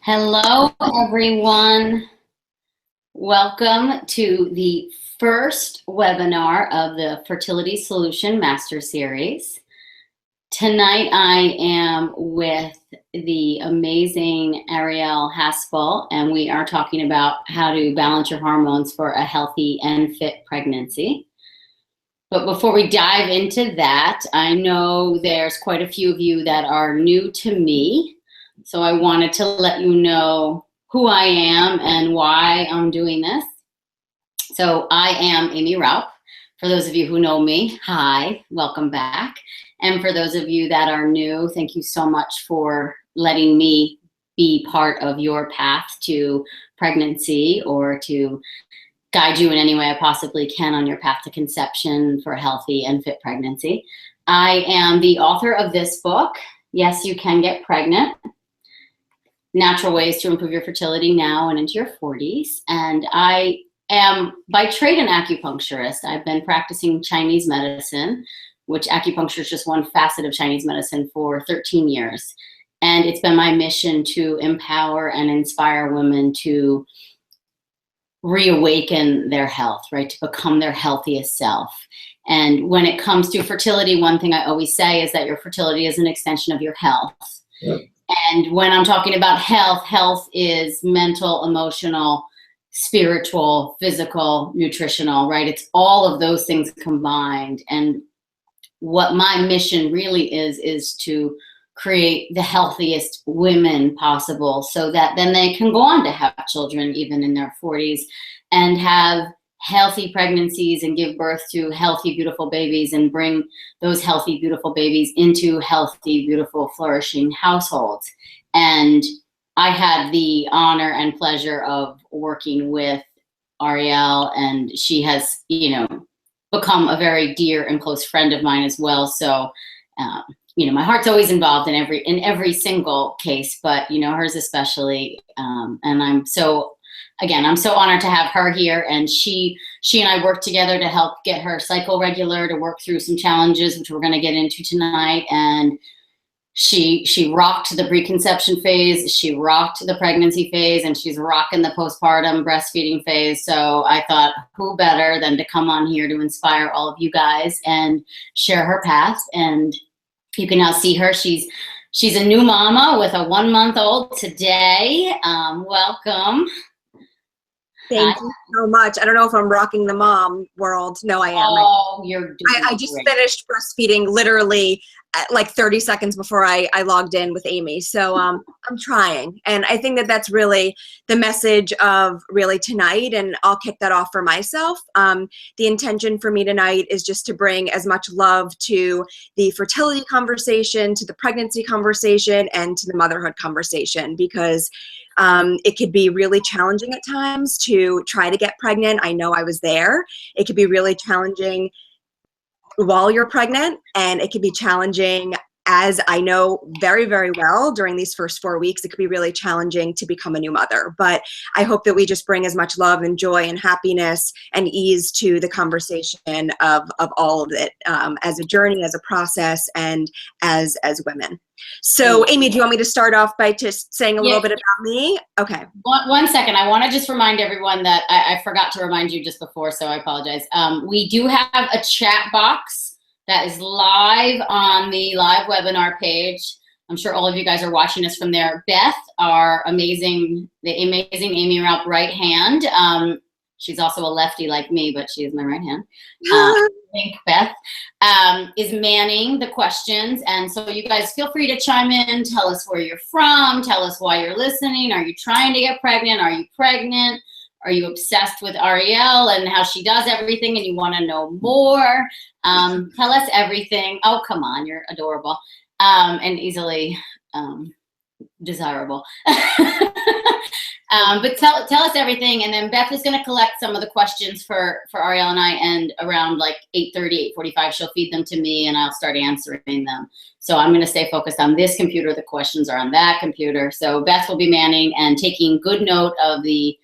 Hello, everyone. Welcome to the first webinar of the Fertility Solution Master Series. Tonight, I am with the amazing Arielle Haspel, and we are talking about how to balance your hormones for a healthy and fit pregnancy. But before we dive into that, I know there's quite a few of you that are new to me. So I wanted to let you know who I am and why I'm doing this. So I am Aimee Raupp. For those of you who know me, hi, welcome back. And for those of you that are new, thank you so much for letting me be part of your path to pregnancy or to guide you in any way I possibly can on your path to conception for a healthy and fit pregnancy. I am the author of this book, Yes, You Can Get Pregnant, Natural Ways to Improve Your Fertility Now and into Your 40s. And I am by trade an acupuncturist. I've been practicing Chinese medicine, which acupuncture is just one facet of Chinese medicine, for 13 years. And it's been my mission to empower and inspire women to reawaken their health, right? To become their healthiest self. And when it comes to fertility, one thing I always say is that your fertility is an extension of your health. Yep. And when I'm talking about health, health is mental, emotional, spiritual, physical, nutritional, right? It's all of those things combined. And what my mission really is to create the healthiest women possible so that then they can go on to have children even in their 40s and have healthy pregnancies and give birth to healthy, beautiful babies and bring those healthy, beautiful babies into healthy, beautiful, flourishing households. And I had the honor and pleasure of working with Ariel, and she has, become a very dear and close friend of mine as well. So, my heart's always involved in every single case, but hers especially. And I'm so honored to have her here. And she and I worked together to help get her cycle regular, to work through some challenges, which we're going to get into tonight. And she rocked the preconception phase, she rocked the pregnancy phase, and she's rocking the postpartum breastfeeding phase. So I thought, who better than to come on here to inspire all of you guys and share her path. And you can now see her. She's a new mama with a 1-month-old today. Welcome. Thank you so much. I don't know if I'm rocking the mom world. No, I am. Oh, you're doing I just finished breastfeeding literally at like 30 seconds before I logged in with Aimee. So I'm trying. And I think that that's really the message of really tonight. And I'll kick that off for myself. The intention for me tonight is just to bring as much love to the fertility conversation, to the pregnancy conversation, and to the motherhood conversation, because it could be really challenging at times to try to get pregnant. I know I was there. It could be really challenging while you're pregnant, and it could be challenging, as I know very, very well, during these first 4 weeks. It could be really challenging to become a new mother. But I hope that we just bring as much love and joy and happiness and ease to the conversation of all of it, as a journey, as a process, and as women. So Aimee, do you want me to start off by just saying a little bit about me? Okay. One second. I want to just remind everyone that I forgot to remind you just before, so I apologize. We do have a chat box that is live on the live webinar page. I'm sure all of you guys are watching us from there. Beth, our the amazing Aimee Raupp right hand. She's also a lefty like me, but she is my right hand. Thank Beth, is manning the questions. And so you guys feel free to chime in, tell us where you're from, tell us why you're listening. Are you trying to get pregnant? Are you pregnant? Are you obsessed with Ariel and how she does everything and you want to know more? Tell us everything. Oh, come on, you're adorable and easily desirable. But tell us everything, and then Beth is going to collect some of the questions for Ariel and I, and around like 8:30, 8:45, she'll feed them to me, and I'll start answering them. So I'm going to stay focused on this computer. The questions are on that computer. So Beth will be manning and taking good note of the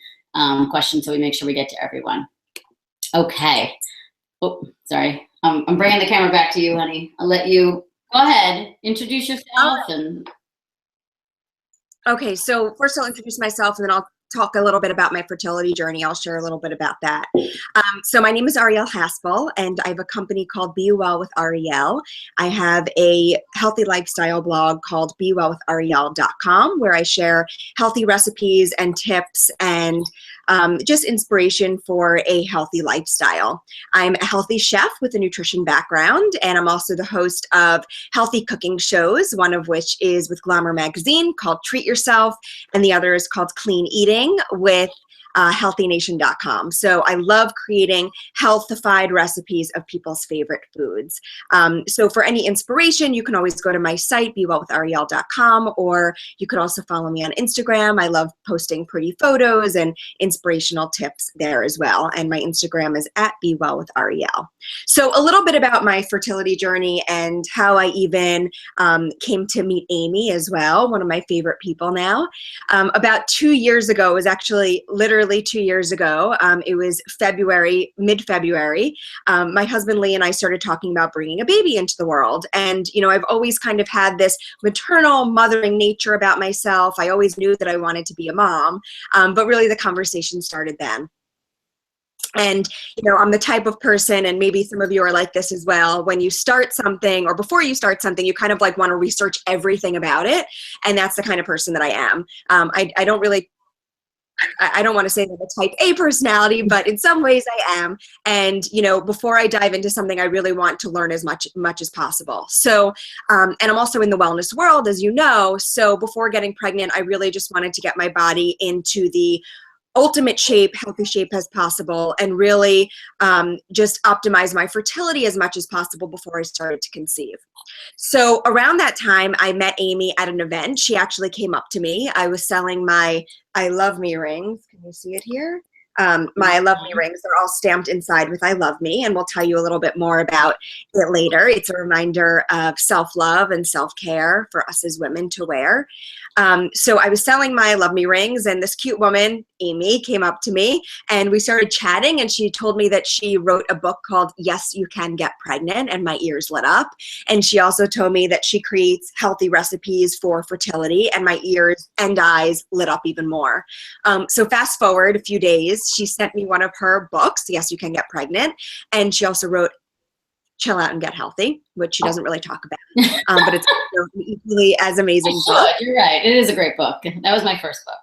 questions, so we make sure we get to everyone. Okay. Oh, sorry. I'm bringing the camera back to you, honey. I'll let you go ahead, introduce yourself and. Okay, so first I'll introduce myself and then I'll talk a little bit about my fertility journey. I'll share a little bit about that. So my name is Arielle Haspel and I have a company called Be Well with Ariel. I have a healthy lifestyle blog called BeWellWithArielle.com where I share healthy recipes and tips and just inspiration for a healthy lifestyle. I'm a healthy chef with a nutrition background, and I'm also the host of healthy cooking shows, one of which is with Glamour Magazine called Treat Yourself, and the other is called Clean Eating with healthynation.com. So I love creating healthified recipes of people's favorite foods. So for any inspiration, you can always go to my site, BeWellWithArielle.com, or you could also follow me on Instagram. I love posting pretty photos and inspirational tips there as well. And my Instagram is at BeWellWithArielle. So a little bit about my fertility journey and how I even came to meet Aimee as well, one of my favorite people now. About 2 years ago, it was actually literally 2 years ago. It was February, mid-February. My husband Lee and I started talking about bringing a baby into the world. And, you know, I've always kind of had this maternal mothering nature about myself. I always knew that I wanted to be a mom, but really the conversation started then. And, you know, I'm the type of person, and maybe some of you are like this as well, when you start something or before you start something, you kind of like want to research everything about it. And that's the kind of person that I am. I don't really, I don't want to say that I'm a type A personality, but in some ways I am. And, you know, before I dive into something, I really want to learn as much as possible. So, and I'm also in the wellness world, as you know. So before getting pregnant, I really just wanted to get my body into the ultimate shape, healthy shape as possible, and really just optimize my fertility as much as possible before I started to conceive. So around that time, I met Aimee at an event. She actually came up to me. I was selling my I Love Me rings. Can you see it here? My I Love Me rings. They're all stamped inside with I Love Me, and we'll tell you a little bit more about it later. It's a reminder of self-love and self-care for us as women to wear. So I was selling my I Love Me rings, and this cute woman, Aimee, came up to me and we started chatting, and she told me that she wrote a book called Yes, You Can Get Pregnant, and my ears lit up. And she also told me that she creates healthy recipes for fertility, and my ears and eyes lit up even more. So fast forward a few days, she sent me one of her books, Yes, You Can Get Pregnant, and she also wrote Chill Out and Get Healthy, which she doesn't really talk about, but it's an equally as amazing book. You're right. It is a great book. That was my first book.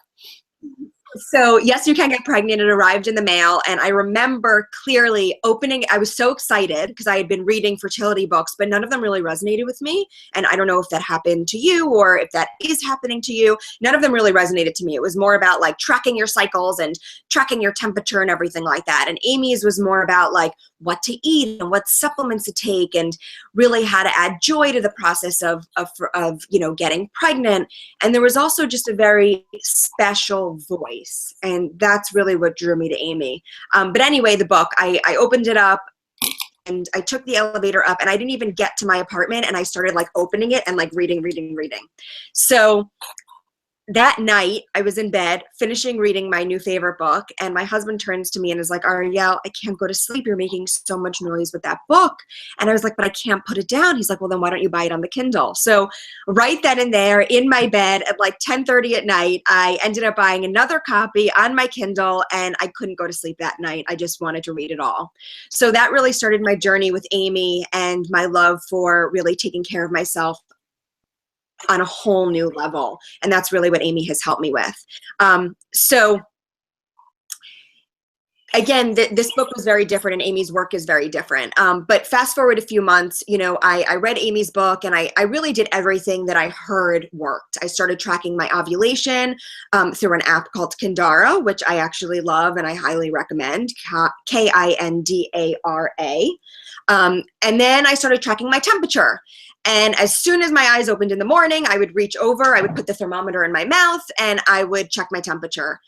So Yes, You Can Get Pregnant. It arrived in the mail, and I remember clearly opening. I was so excited because I had been reading fertility books, but none of them really resonated with me. And I don't know if that happened to you or if that is happening to you. None of them really resonated to me. It was more about like tracking your cycles and tracking your temperature and everything like that. And Aimee's was more about like what to eat and what supplements to take, and really how to add joy to the process of you know, getting pregnant. And there was also just a very special voice, and that's really what drew me to Aimee. But anyway, the book, I opened it up and I took the elevator up, and I didn't even get to my apartment, and I started like opening it and like reading. So that night, I was in bed finishing reading my new favorite book, and my husband turns to me and is like, Arielle, I can't go to sleep. You're making so much noise with that book. And I was like, but I can't put it down. He's like, well, then why don't you buy it on the Kindle? So right then and there in my bed at like 10:30 at night, I ended up buying another copy on my Kindle, and I couldn't go to sleep that night. I just wanted to read it all. So that really started my journey with Aimee and my love for really taking care of myself on a whole new level. And that's really what Aimee has helped me with. So again, this book was very different, and Aimee's work is very different. But fast forward a few months, you know, I read Aimee's book, and I really did everything that I heard worked. I started tracking my ovulation through an app called Kindara, which I actually love and I highly recommend, Kindara. And then I started tracking my temperature. And as soon as my eyes opened in the morning, I would reach over, I would put the thermometer in my mouth, and I would check my temperature.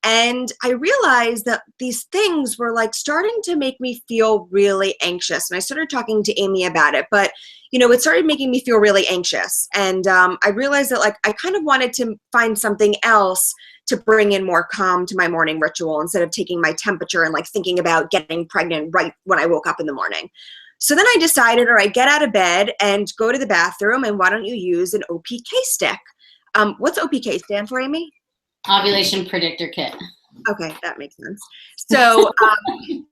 And I realized that these things were like starting to make me feel really anxious. And I started talking to Aimee about it, but you know, it started making me feel really anxious. And I realized that like I kind of wanted to find something else to bring in more calm to my morning ritual instead of taking my temperature and like thinking about getting pregnant right when I woke up in the morning. So then I decided, all right, get out of bed and go to the bathroom, and why don't you use an OPK stick? What's OPK stand for, Aimee? Ovulation Predictor Kit. Okay, that makes sense. So,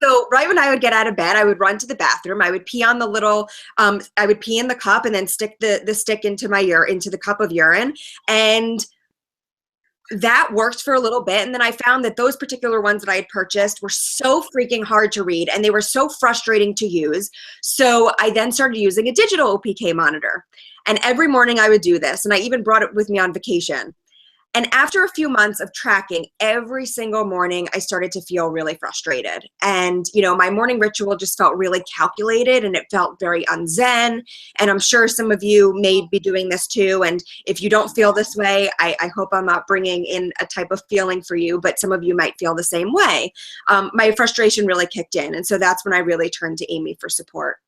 so right when I would get out of bed, I would run to the bathroom. I would pee on the little, I would pee in the cup and then stick the stick into my into the cup of urine, and that worked for a little bit. And then I found that those particular ones that I had purchased were so freaking hard to read and they were so frustrating to use. So I then started using a digital OPK monitor. And every morning I would do this. And I even brought it with me on vacation. And after a few months of tracking every single morning, I started to feel really frustrated. And, you know, my morning ritual just felt really calculated and it felt very unzen. And I'm sure some of you may be doing this too. And if you don't feel this way, I hope I'm not bringing in a type of feeling for you, but some of you might feel the same way. My frustration really kicked in. And so that's when I really turned to Aimee for support.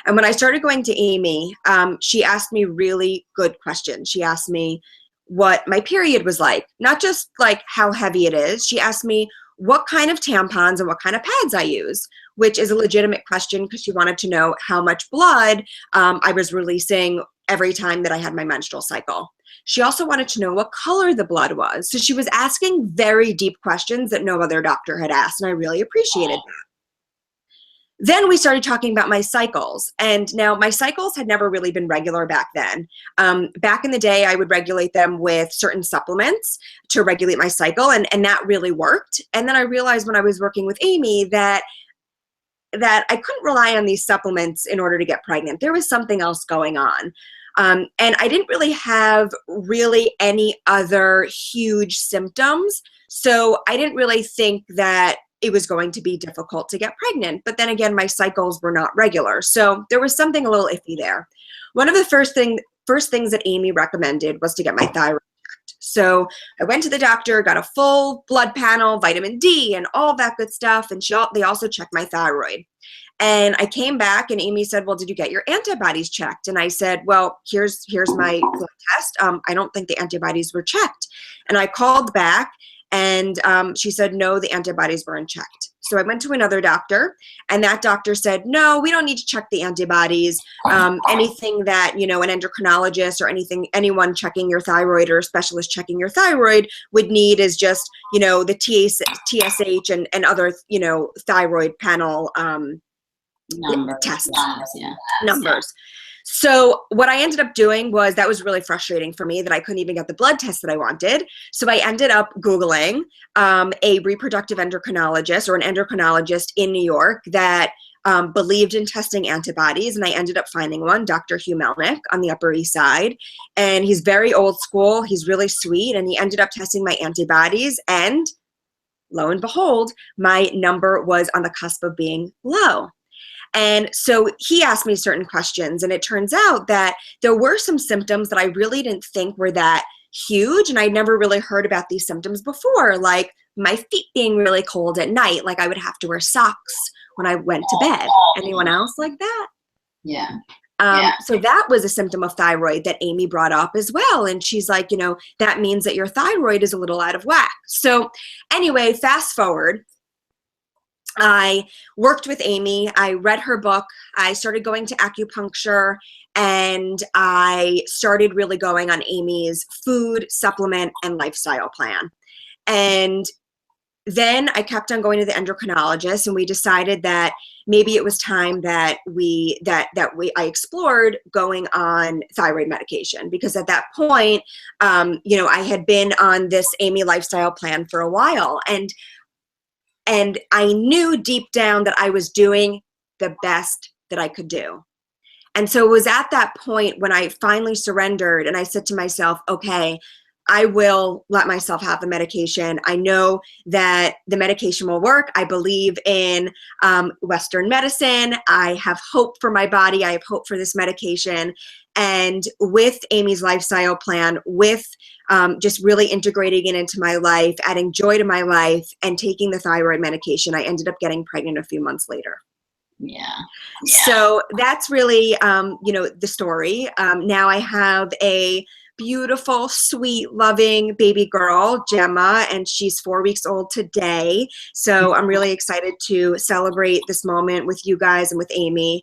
And when I started going to Aimee, she asked me really good questions. She asked me what my period was like, not just like how heavy it is. She asked me what kind of tampons and what kind of pads I use, which is a legitimate question because she wanted to know how much blood I was releasing every time that I had my menstrual cycle. She also wanted to know what color the blood was. So she was asking very deep questions that no other doctor had asked, and I really appreciated that. Then we started talking about my cycles. And now my cycles had never really been regular back then. Back in the day, I would regulate them with certain supplements to regulate my cycle, and that really worked. And then I realized when I was working with Aimee that I couldn't rely on these supplements in order to get pregnant. There was something else going on. And I didn't really have any other huge symptoms. So I didn't really think that it was going to be difficult to get pregnant. But then again, my cycles were not regular. So there was something a little iffy there. One of the first things that Aimee recommended was to get my thyroid checked. So I went to the doctor, got a full blood panel, vitamin D, and all that good stuff. And they also checked my thyroid. And I came back and Aimee said, well, did you get your antibodies checked? And I said, well, here's my blood test. I don't think the antibodies were checked. And I called back and she said, no, the antibodies weren't checked. So I went to another doctor and that doctor said, no, we don't need to check the antibodies. Anything that, you know, an endocrinologist or anyone checking your thyroid or a specialist checking your thyroid would need is just, you know, the TSH and other, you know, thyroid panel tests. Numbers. So what I ended up doing was, that was really frustrating for me that I couldn't even get the blood test that I wanted. So I ended up Googling a reproductive endocrinologist or an endocrinologist in New York that believed in testing antibodies. And I ended up finding one, Dr. Hugh Melnick on the Upper East Side. And he's very old school. He's really sweet. And he ended up testing my antibodies. And lo and behold, my number was on the cusp of being low. And so he asked me certain questions, and it turns out that there were some symptoms that I really didn't think were that huge, and I'd never really heard about these symptoms before, like my feet being really cold at night, like I would have to wear socks when I went to bed. Anyone else like that? Yeah. So that was a symptom of thyroid that Aimee brought up as well. And she's like, you know, that means that your thyroid is a little out of whack. So anyway, fast forward. I worked with Aimee. I read her book. I started going to acupuncture, and I started really going on Aimee's food, supplement, and lifestyle plan. And then I kept on going to the endocrinologist, and we decided that maybe it was time that I explored going on thyroid medication, because at that point, you know, I had been on this Aimee lifestyle plan for a while, and I knew deep down that I was doing the best that I could do. And so it was at that point when I finally surrendered and I said to myself, okay, I will let myself have the medication. I know that the medication will work. I believe in Western medicine. I have hope for my body. I have hope for this medication. And with Aimee's lifestyle plan, with just really integrating it into my life, adding joy to my life, and taking the thyroid medication, I ended up getting pregnant a few months later. Yeah. So that's really, you know, the story. Now I have a beautiful, sweet, loving baby girl, Gemma, and she's 4 weeks old today. So I'm really excited to celebrate this moment with you guys and with Aimee.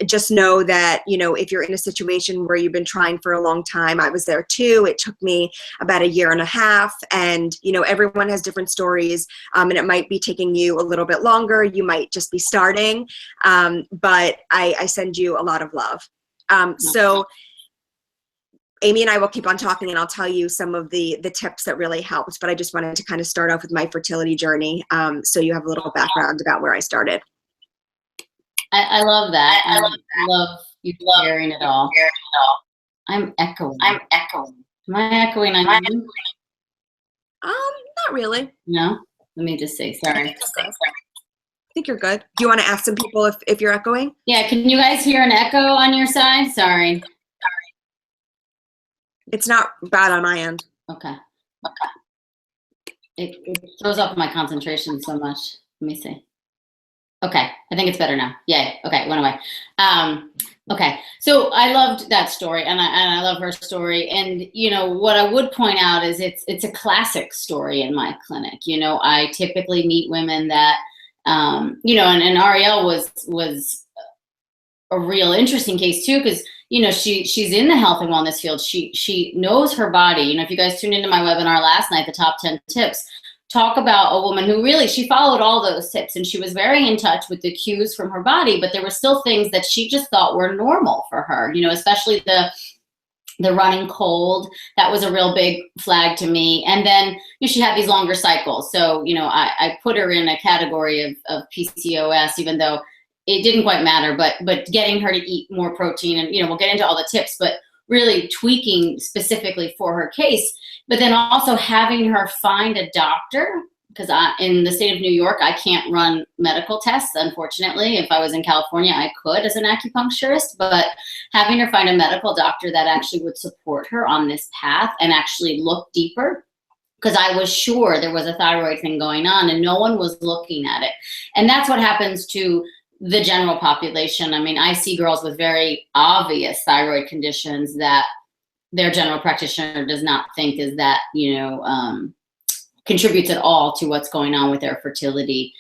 Just know that, you know, if you're in a situation where you've been trying for a long time, I was there too. It took me about 1.5 years, and, you know, everyone has different stories, and it might be taking you a little bit longer. You might just be starting, but I send you a lot of love. So Aimee and I will keep on talking, and I'll tell you some of the tips that really helped, but I just wanted to kind of start off with my fertility journey, so you have a little background about where I started. I love that. I love you sharing it all. I'm echoing. Am I echoing on you? Not really. No? Let me just say, sorry. I think you're good. Do you want to ask some people if you're echoing? Yeah, can you guys hear an echo on your side? Sorry. It's not bad on my end. Okay. It throws off my concentration so much. Let me see. Okay, I think it's better now. Yay. Okay, it went away. Okay, so I loved that story, and I love her story. And you know what I would point out is it's a classic story in my clinic. You know, I typically meet women that you know, and Arielle was a real interesting case too, because you know she's in the health and wellness field. She knows her body. You know, if you guys tuned into my webinar last night, the top 10 tips. Talk about a woman who really, she followed all those tips, and she was very in touch with the cues from her body, but there were still things that she just thought were normal for her, you know, especially the running cold. That was a real big flag to me. And then you know, she had these longer cycles. So, you know, I put her in a category of PCOS, even though it didn't quite matter, but getting her to eat more protein, and, you know, we'll get into all the tips, but really tweaking specifically for her case. But then also having her find a doctor, because in the state of New York, I can't run medical tests, unfortunately. If I was in California, I could as an acupuncturist, but having her find a medical doctor that actually would support her on this path and actually look deeper, because I was sure there was a thyroid thing going on and no one was looking at it. And that's what happens to the general population. I mean, I see girls with very obvious thyroid conditions that their general practitioner does not think is that, you know, contributes at all to what's going on with their fertility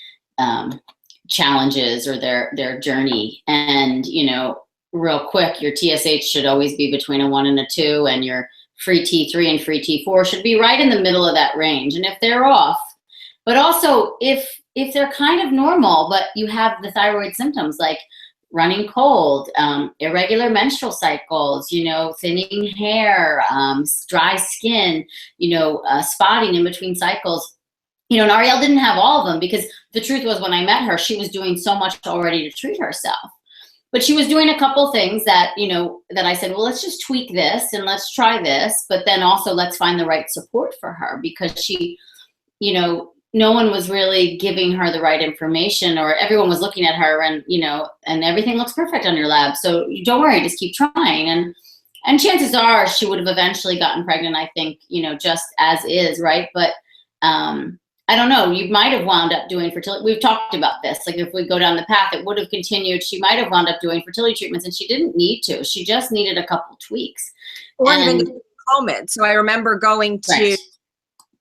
challenges or their journey. And, you know, real quick, your TSH should always be between a 1 and a 2, and your free T3 and free T4 should be right in the middle of that range. And if they're off, but also if they're kind of normal, but you have the thyroid symptoms like running cold, irregular menstrual cycles, you know, thinning hair, dry skin, you know, spotting in between cycles. You know, and Arielle didn't have all of them, because the truth was when I met her, she was doing so much already to treat herself. But she was doing a couple things that, you know, that I said, well, let's just tweak this and let's try this, but then also let's find the right support for her, because she, you know, no one was really giving her the right information, or everyone was looking at her and, you know, and everything looks perfect on your lab. So don't worry, just keep trying. And chances are she would have eventually gotten pregnant, I think, you know, just as is, right? But I don't know, you might have wound up doing fertility. We've talked about this. Like if we go down the path, it would have continued. She might have wound up doing fertility treatments, and she didn't need to. She just needed a couple tweaks. Or even Clomid. So I remember going to right.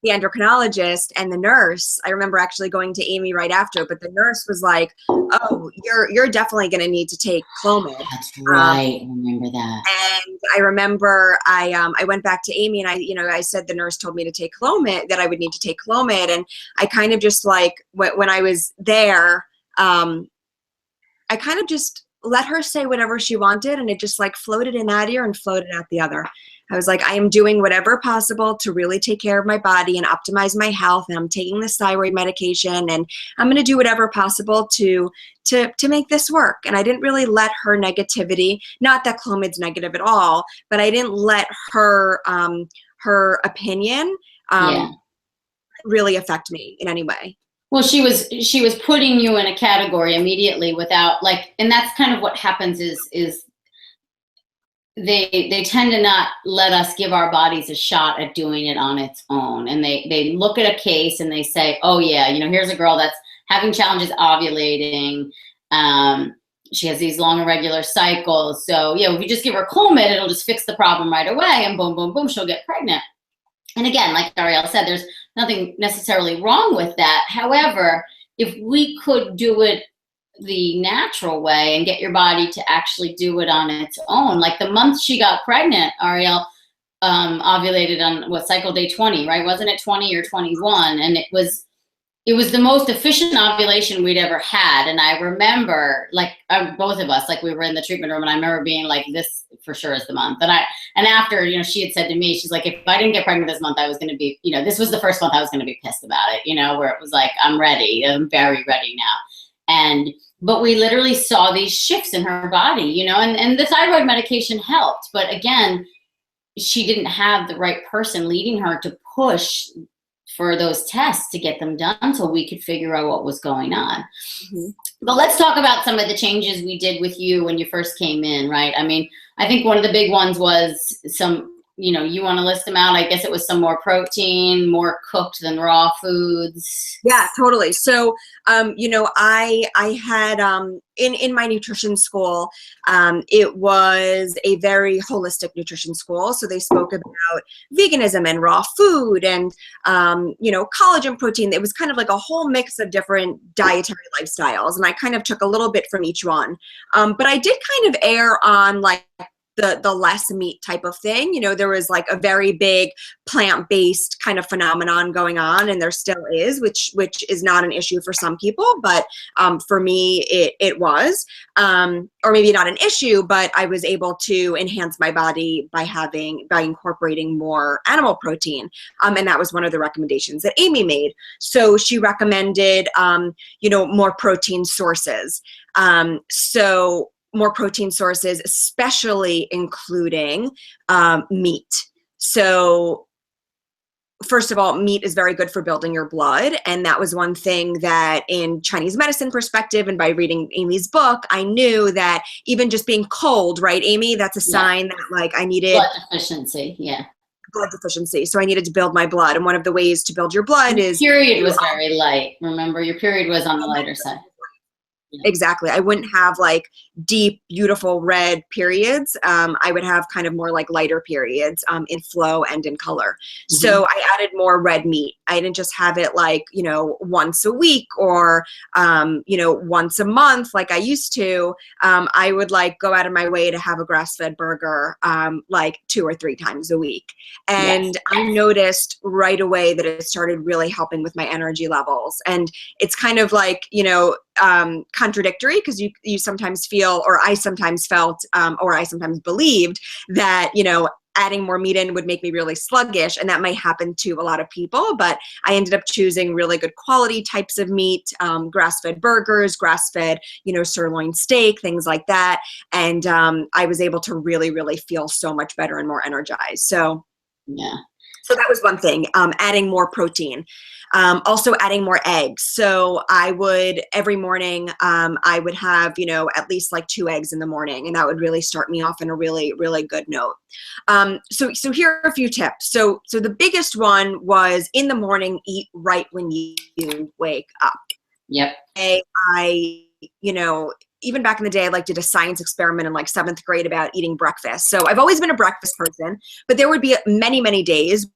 the endocrinologist and the nurse. I remember actually going to Aimee right after, but the nurse was like, oh, you're definitely going to need to take Clomid. That's right. I remember that. And I remember I went back to Aimee, and I said the nurse told me to take Clomid, that I would need to take Clomid. And I kind of just like, when I was there, I kind of just let her say whatever she wanted, and it just like floated in that ear and floated out the other. I was like, I am doing whatever possible to really take care of my body and optimize my health, and I'm taking this thyroid medication, and I'm going to do whatever possible to make this work. And I didn't really let her negativity, not that Clomid's negative at all, but I didn't let her her opinion really affect me in any way. Well, she was putting you in a category immediately without, like, and that's kind of what happens is they tend to not let us give our bodies a shot at doing it on its own. And they look at a case and they say, oh yeah, you know, here's a girl that's having challenges ovulating. she has these long irregular cycles. So yeah, if you just give her Clomid, it'll just fix the problem right away, and boom, boom, boom, she'll get pregnant. And again, like Ariel said, there's nothing necessarily wrong with that. However, if we could do it the natural way and get your body to actually do it on its own, like the month she got pregnant, Ariel ovulated on what, cycle day 20, right? Wasn't it 20 or 21? And it was the most efficient ovulation we'd ever had. And I remember, like, both of us, like, we were in the treatment room, and I remember being like, this for sure is the month. And after, you know, she had said to me, she's like, if I didn't get pregnant this month, I was going to be, you know, this was the first month I was going to be pissed about it, you know, where it was like, I'm ready. I'm very ready now. But we literally saw these shifts in her body, you know, and the thyroid medication helped. But again, she didn't have the right person leading her to push for those tests to get them done so we could figure out what was going on. But let's talk about some of the changes we did with you when you first came in, right? I mean, I think one of the big ones was some, you know, you want to list them out? I guess it was some more protein, more cooked than raw foods. Yeah, totally. So, you know, I had, in my nutrition school, it was a very holistic nutrition school. So they spoke about veganism and raw food and, you know, collagen protein. It was kind of like a whole mix of different dietary lifestyles. And I kind of took a little bit from each one. But I did kind of err on like the less meat type of thing. You know, there was like a very big plant-based kind of phenomenon going on, and there still is, which is not an issue for some people, but for me it was, or maybe not an issue, but I was able to enhance my body by incorporating more animal protein, and that was one of the recommendations that Aimee made. So she recommended you know, more protein sources. So more protein sources, especially including meat. So first of all, meat is very good for building your blood. And that was one thing that in Chinese medicine perspective, and by reading Aimee's book, I knew that even just being cold, right, Aimee, that's a sign that like I needed blood deficiency. Yeah. Blood deficiency. So I needed to build my blood. And one of the ways to build your blood is period was very light. Remember, your period was on the lighter side. Exactly. I wouldn't have like deep, beautiful red periods. I would have kind of more like lighter periods in flow and in color. So I added more red meat. I didn't just have it like, you know, once a week or, you know, once a month like I used to. I would like go out of my way to have a grass-fed burger like 2 or 3 times a week. And I noticed right away that it started really helping with my energy levels. And it's kind of like, you know, contradictory, because you sometimes feel, or I sometimes felt, or I sometimes believed that, you know, adding more meat in would make me really sluggish, and that might happen to a lot of people, but I ended up choosing really good quality types of meat, grass-fed burgers, grass-fed, you know, sirloin steak, things like that, and I was able to really, really feel so much better and more energized. So so that was one thing, adding more protein. Also adding more eggs. So I would, every morning, I would have, you know, at least like 2 eggs in the morning, and that would really start me off in a really, really good note. So here are a few tips. So the biggest one was in the morning, eat right when you wake up. Yep. I, you know, even back in the day, I like did a science experiment in like 7th grade about eating breakfast. So I've always been a breakfast person, but there would be many, many days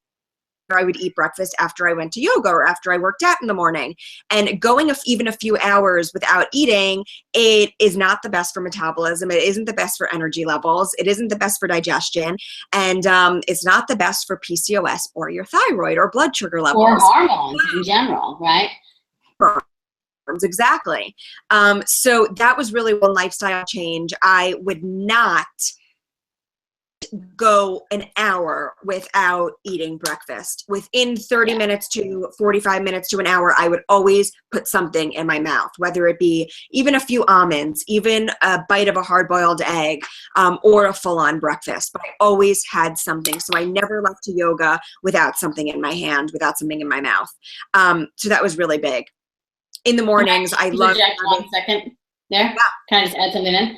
where I would eat breakfast after I went to yoga or after I worked out in the morning. And going even a few hours without eating, it is not the best for metabolism. It isn't the best for energy levels. It isn't the best for digestion. And it's not the best for PCOS or your thyroid or blood sugar levels. Or hormones in general, right? Exactly. So that was really one lifestyle change. I would not go an hour without eating breakfast. Within 30 minutes to 45 minutes to an hour, I would always put something in my mouth, whether it be even a few almonds, even a bite of a hard-boiled egg, or a full-on breakfast. But I always had something. So I never left to yoga without something in my hand, without something in my mouth. So that was really big. In the mornings, I love. 1 second there. Yeah. Can I just add something in?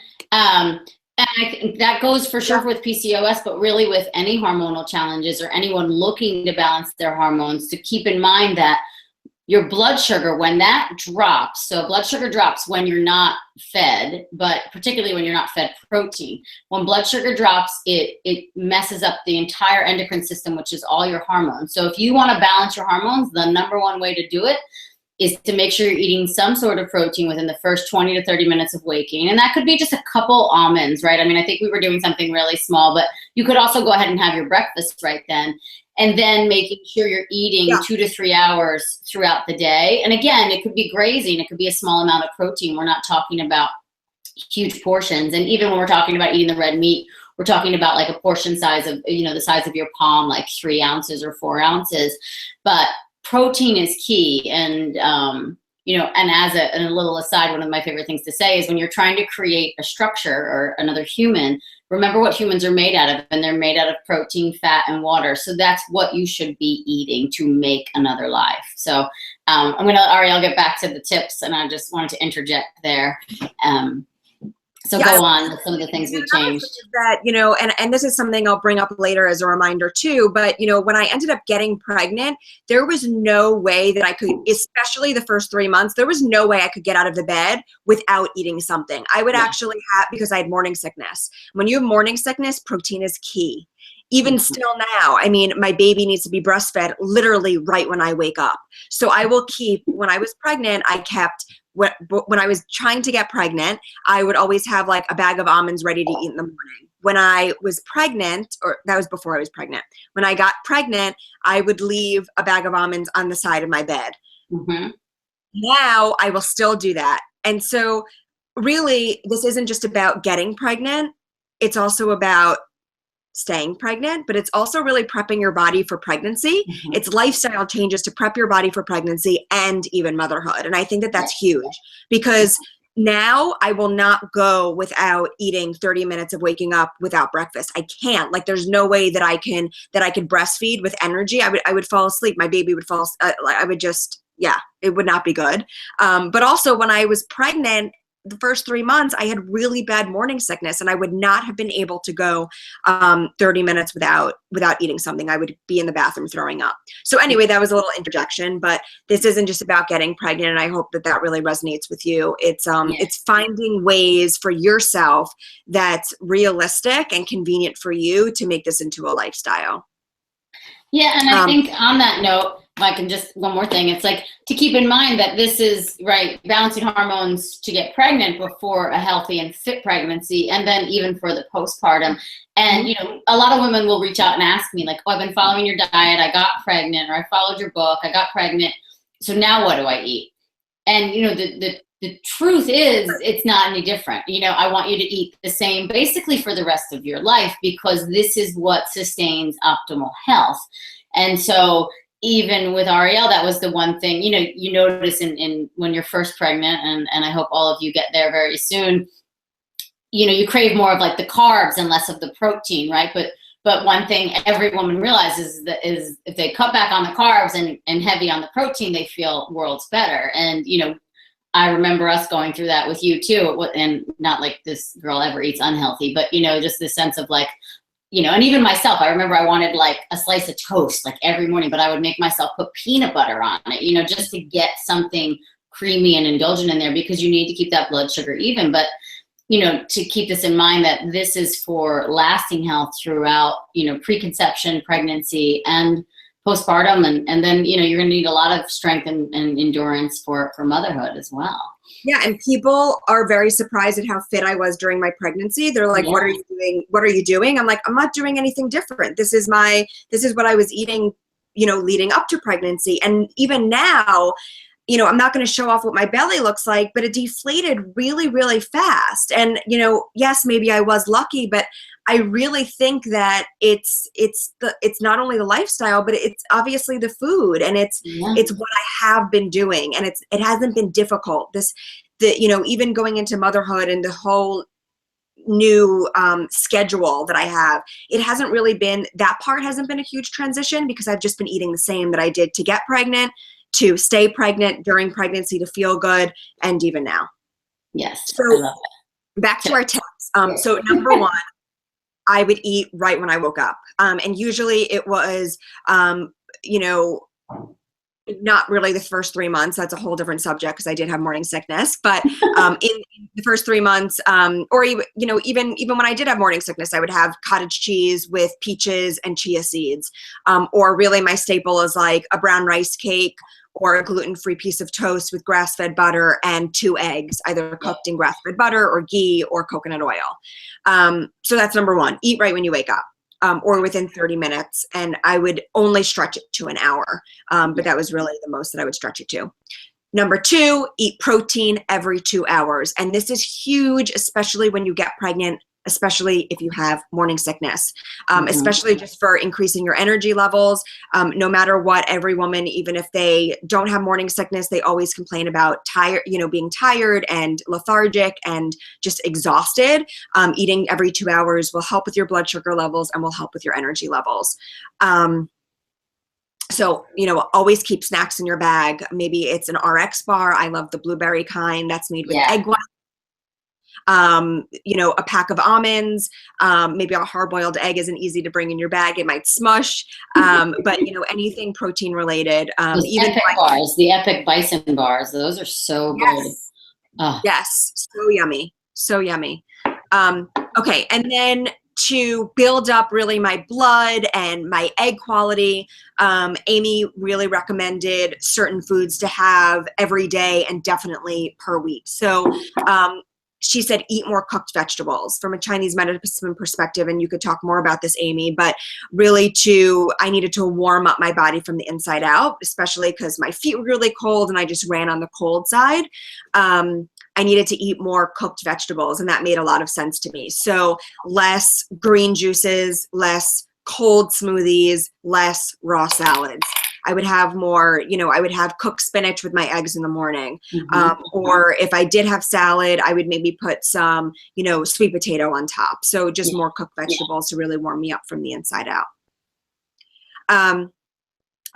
And I think that goes for sure with PCOS, but really with any hormonal challenges or anyone looking to balance their hormones, to keep in mind that your blood sugar, when that drops, so blood sugar drops when you're not fed, but particularly when you're not fed protein. When blood sugar drops, it messes up the entire endocrine system, which is all your hormones. So if you want to balance your hormones, the number one way to do it is to make sure you're eating some sort of protein within the first 20 to 30 minutes of waking. And that could be just a couple almonds, right? I mean, I think we were doing something really small, but you could also go ahead and have your breakfast right then. And then making sure you're eating 2 to 3 hours throughout the day. And again, it could be grazing. It could be a small amount of protein. We're not talking about huge portions. And even when we're talking about eating the red meat, we're talking about like a portion size of, the size of your palm, like 3 ounces or 4 ounces. But protein is key. And, and as a little aside, one of my favorite things to say is when you're trying to create a structure or another human, remember what humans are made out of, and they're made out of protein, fat, and water. So that's what you should be eating to make another life. So I'm going to let Arielle get back to the tips, and I just wanted to interject there. So go on with some of the things we've changed. That, and this is something I'll bring up later as a reminder too, but, when I ended up getting pregnant, there was no way that I could, especially the first 3 months, there was no way I could get out of the bed without eating something. I would actually have, because I had morning sickness. When you have morning sickness, protein is key. Even still now, I mean, my baby needs to be breastfed literally right when I wake up. So I will keep, when I was pregnant, I kept, when I was trying to get pregnant, I would always have like a bag of almonds ready to eat in the morning. When I was pregnant, or that was before I was pregnant, when I got pregnant, I would leave a bag of almonds on the side of my bed. Now I will still do that. And so really, this isn't just about getting pregnant. It's also about staying pregnant, but it's also really prepping your body for pregnancy. It's lifestyle changes to prep your body for pregnancy and even motherhood. And I think that that's huge, because now I will not go without eating 30 minutes of waking up without breakfast. I can't. Like, there's no way that I can breastfeed with energy. I would fall asleep. My baby would fall. I would just, it would not be good. But also when I was pregnant, the first 3 months, I had really bad morning sickness, and I would not have been able to go 30 minutes without eating something. I would be in the bathroom throwing up. So anyway, that was a little interjection, but this isn't just about getting pregnant, and I hope that that really resonates with you. It's finding ways for yourself that's realistic and convenient for you to make this into a lifestyle. Yeah, and I think on that note, if I can just, one more thing, it's like to keep in mind that this is, right, balancing hormones to get pregnant before a healthy and fit pregnancy, and then even for the postpartum. And, a lot of women will reach out and ask me like, oh, I've been following your diet, I got pregnant, or I followed your book, I got pregnant, so now what do I eat? And, the truth is, it's not any different. I want you to eat the same basically for the rest of your life, because this is what sustains optimal health. And so even with Arielle, that was the one thing, you notice in when you're first pregnant, and I hope all of you get there very soon, you crave more of like the carbs and less of the protein, right? But one thing every woman realizes is if they cut back on the carbs and heavy on the protein, they feel worlds better. And, I remember us going through that with you too. And not like this girl ever eats unhealthy, but, just this sense of like, and even myself, I remember I wanted like a slice of toast like every morning, but I would make myself put peanut butter on it, just to get something creamy and indulgent in there, because you need to keep that blood sugar even. But, to keep this in mind that this is for lasting health throughout, preconception, pregnancy, and postpartum, and then you're going to need a lot of strength and endurance for motherhood as well. Yeah, and people are very surprised at how fit I was during my pregnancy. They're like, "What are you doing? What are you doing?" I'm like, "I'm not doing anything different. This is what I was eating, leading up to pregnancy." And even now, I'm not going to show off what my belly looks like, but it deflated really, really fast. And, yes, maybe I was lucky, but I really think that it's not only the lifestyle, but it's obviously the food, and it's what I have been doing, and it hasn't been difficult. Even going into motherhood and the whole new schedule that I have, it hasn't really been, that part hasn't been a huge transition, because I've just been eating the same that I did to get pregnant, to stay pregnant, during pregnancy, to feel good, and even now. Yes. So back to our tips. So number one, I would eat right when I woke up. And usually it was, not really the first 3 months. That's a whole different subject because I did have morning sickness. But in the first 3 months, or even, even when I did have morning sickness, I would have cottage cheese with peaches and chia seeds. Or really my staple is like a brown rice cake or a gluten-free piece of toast with grass-fed butter and 2 eggs, either cooked in grass-fed butter or ghee or coconut oil. So that's number 1, eat right when you wake up. Or within 30 minutes, and I would only stretch it to an hour, but that was really the most that I would stretch it to. Number 2, eat protein every 2 hours, and this is huge, especially when you get pregnant, especially if you have morning sickness, especially just for increasing your energy levels. No matter what, every woman, even if they don't have morning sickness, they always complain about being tired and lethargic and just exhausted. Eating every 2 hours will help with your blood sugar levels and will help with your energy levels. So, always keep snacks in your bag. Maybe it's an RX bar. I love the blueberry kind that's made with egg white. A pack of almonds, maybe a hard-boiled egg isn't easy to bring in your bag. It might smush, but anything protein related. Even epic bars, the epic bison bars, those are so good. Yes, so yummy, so yummy. Okay, and then to build up really my blood and my egg quality, Aimee really recommended certain foods to have every day and definitely per week. So she said, eat more cooked vegetables from a Chinese medicine perspective. And you could talk more about this, Aimee, but really I needed to warm up my body from the inside out, especially because my feet were really cold and I just ran on the cold side. I needed to eat more cooked vegetables, and that made a lot of sense to me. So less green juices, less cold smoothies, less raw salads. I would have more, I would have cooked spinach with my eggs in the morning. Or if I did have salad, I would maybe put some, sweet potato on top. So just more cooked vegetables to really warm me up from the inside out.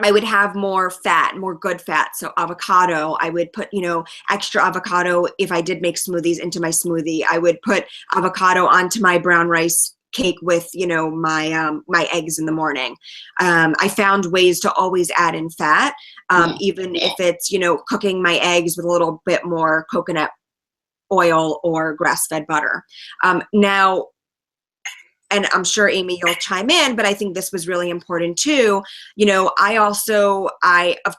I would have more fat, more good fat. So avocado, I would put, extra avocado. If I did make smoothies into my smoothie, I would put avocado onto my brown rice cake with, my eggs in the morning. I found ways to always add in fat, even if it's, cooking my eggs with a little bit more coconut oil or grass-fed butter. Now, and I'm sure, Aimee, you'll chime in, but I think this was really important too. Of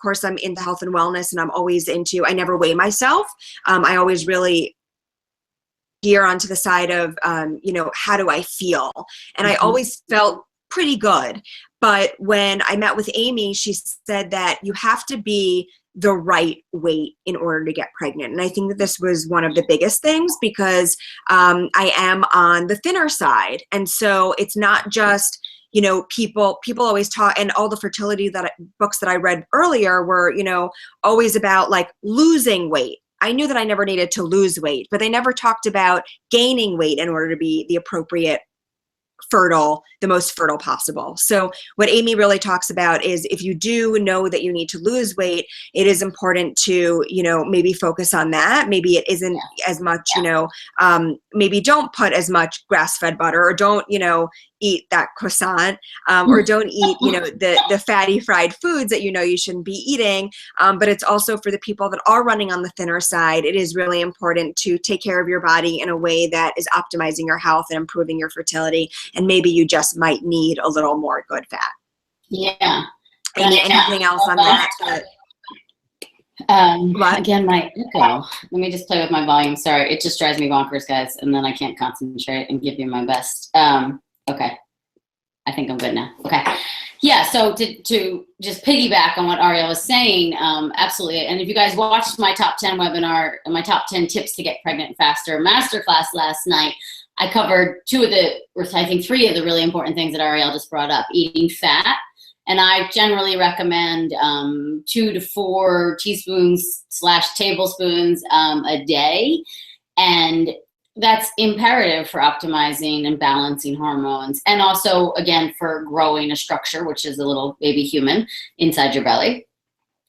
course, I'm into health and wellness, and I'm always I never weigh myself. I always really gear onto the side of, how do I feel? And I always felt pretty good. But when I met with Aimee, she said that you have to be the right weight in order to get pregnant. And I think that this was one of the biggest things because I am on the thinner side. And so it's not just, people always talk, and all the fertility books that I read earlier were, always about like losing weight. I knew that I never needed to lose weight, but they never talked about gaining weight in order to be the appropriate the most fertile possible. So what Aimee really talks about is if you do know that you need to lose weight, it is important to, maybe focus on that. Maybe it isn't as much, maybe don't put as much grass-fed butter, or don't, eat that croissant, or don't eat, the fatty fried foods that you shouldn't be eating. But it's also for the people that are running on the thinner side, it is really important to take care of your body in a way that is optimizing your health and improving your fertility. And maybe you just might need a little more good fat. Yeah. Anything else on that? Again, my echo. Let me just play with my volume. Sorry, it just drives me bonkers, guys, and then I can't concentrate and give you my best. Okay, I think I'm good now. Okay, yeah. So to just piggyback on what Arielle was saying, absolutely. And if you guys watched my top 10 webinar, my top 10 tips to get pregnant faster masterclass last night, I covered 3 of the really important things that Arielle just brought up. Eating fat. And I generally recommend 2 to 4 teaspoons / tablespoons a day. And that's imperative for optimizing and balancing hormones. And also, again, for growing a structure, which is a little baby human inside your belly.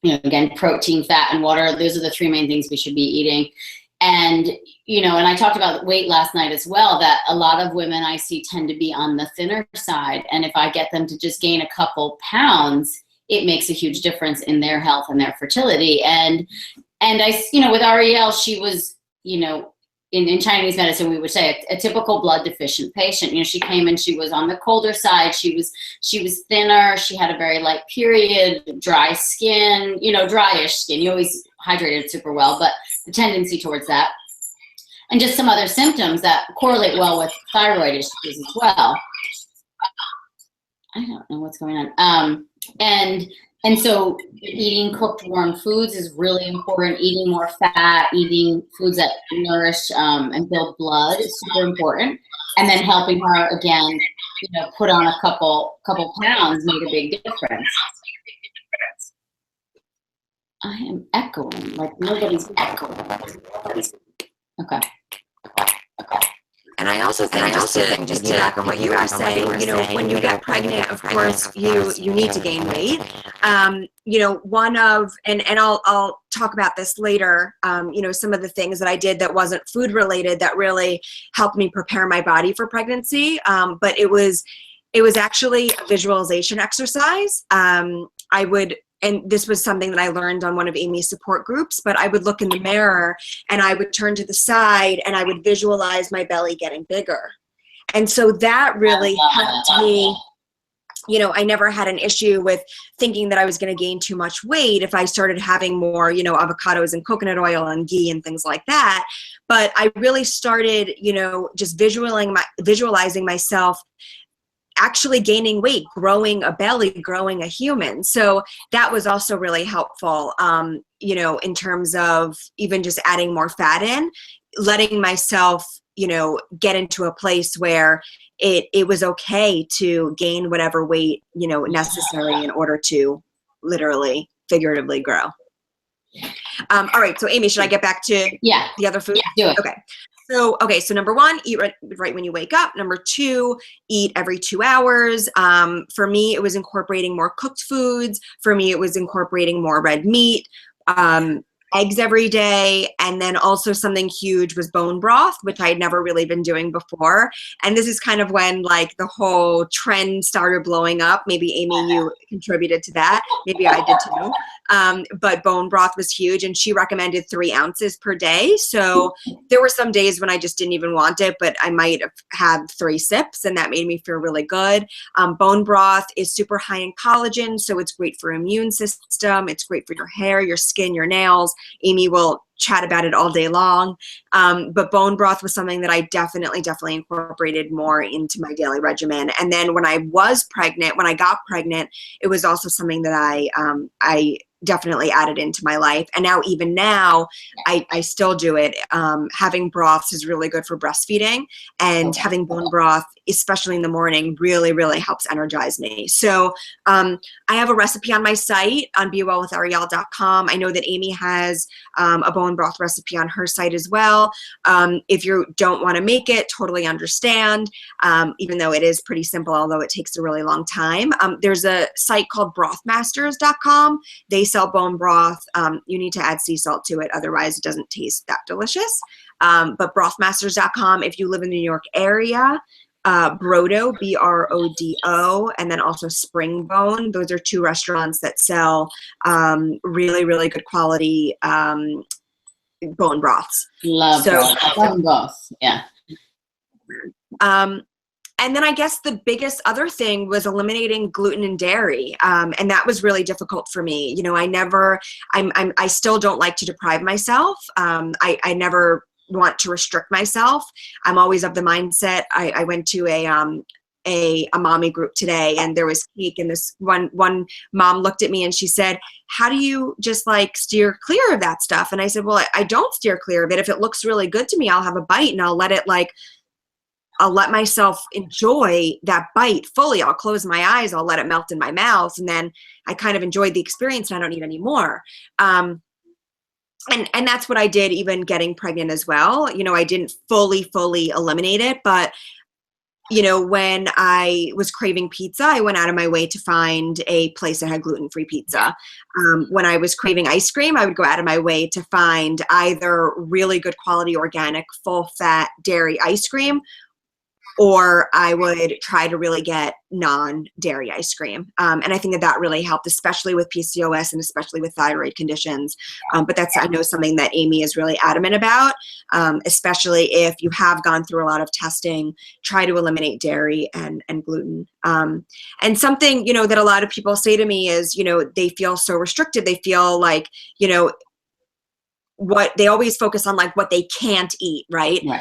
Again, protein, fat, and water. Those are the 3 main things we should be eating. And, and I talked about weight last night as well, that a lot of women I see tend to be on the thinner side. And if I get them to just gain a couple pounds, it makes a huge difference in their health and their fertility. And I, with Arielle, she was, in Chinese medicine, we would say a typical blood deficient patient. She came in, she was on the colder side. She was thinner. She had a very light period, dry skin, dryish skin. You always hydrated super well, but the tendency towards that. And just some other symptoms that correlate well with thyroid issues as well. I don't know what's going on. And so eating cooked warm foods is really important. Eating more fat, eating foods that nourish and build blood is super important. And then helping her again, put on a couple pounds made a big difference. I am echoing, like nobody's echoing. Okay. And I also think, just to back on what you were saying, when you get pregnant, of course, you need to gain weight. One of, and I'll talk about this later, some of the things that I did that wasn't food related that really helped me prepare my body for pregnancy. But it was actually a visualization exercise. And this was something that I learned on one of Aimee's support groups, but I would look in the mirror and I would turn to the side and I would visualize my belly getting bigger. And so that really helped me. I never had an issue with thinking that I was going to gain too much weight if I started having more, avocados and coconut oil and ghee and things like that. But I really started, just visualizing myself actually gaining weight, growing a belly, growing a human. So that was also really helpful, in terms of even just adding more fat in, letting myself, get into a place where it was okay to gain whatever weight, necessary in order to literally, figuratively grow. All right. So Aimee, should I get back to the other food? Yeah, do it. Okay. So number one, eat right when you wake up. Number two, eat every 2 hours. For me, it was incorporating more cooked foods. For me, it was incorporating more red meat, eggs every day. And then also something huge was bone broth, which I had never really been doing before. And this is kind of when like the whole trend started blowing up. Maybe Aimee, you contributed to that. Maybe I did too. But bone broth was huge, and she recommended 3 ounces per day. So there were some days when I just didn't even want it, but I might have had 3 sips, and that made me feel really good. Bone broth is super high in collagen, so it's great for immune system. It's great for your hair, your skin, your nails. Aimee will chat about it all day long. But bone broth was something that I definitely incorporated more into my daily regimen. And then when I got pregnant, it was also something that I definitely added into my life. And now, even now, I still do it. Having broths is really good for breastfeeding, and having bone broth, especially in the morning, really, really helps energize me. So I have a recipe on my site on bewellwitharielle.com. I know that Aimee has a bone broth recipe on her site as well. If you don't want to make it, totally understand, even though it is pretty simple, although it takes a really long time. There's a site called brothmasters.com. They sell bone broth. You need to add sea salt to it, otherwise it doesn't taste that delicious. But brothmasters.com, if you live in the New York area, Brodo, Brodo, and then also Springbone. Those are 2 restaurants that sell really, really good quality bone broths. Love bone broth. Yeah. And then I guess the biggest other thing was eliminating gluten and dairy. And that was really difficult for me. I still don't like to deprive myself. I never want to restrict myself. I'm always of the mindset. I went to a mommy group today, and there was cake, and this one mom looked at me and she said, how do you just like steer clear of that stuff? And I said, well, I don't steer clear of it. If it looks really good to me, I'll have a bite, and I'll let myself enjoy that bite fully. I'll close my eyes, I'll let it melt in my mouth, and then I kind of enjoyed the experience and I don't need any more. And that's what I did even getting pregnant as well. I didn't fully eliminate it, but when I was craving pizza, I went out of my way to find a place that had gluten-free pizza. When I was craving ice cream, I would go out of my way to find either really good quality organic, full-fat dairy ice cream or I would try to really get non-dairy ice cream. And I think that that really helped, especially with PCOS and especially with thyroid conditions. But that's, I know, something that Aimee is really adamant about, especially if you have gone through a lot of testing, try to eliminate dairy and gluten. And something, you know, that a lot of people say to me is, you know, they feel so restricted. They feel like, you know, what they always focus on, like what they can't eat, right? Right.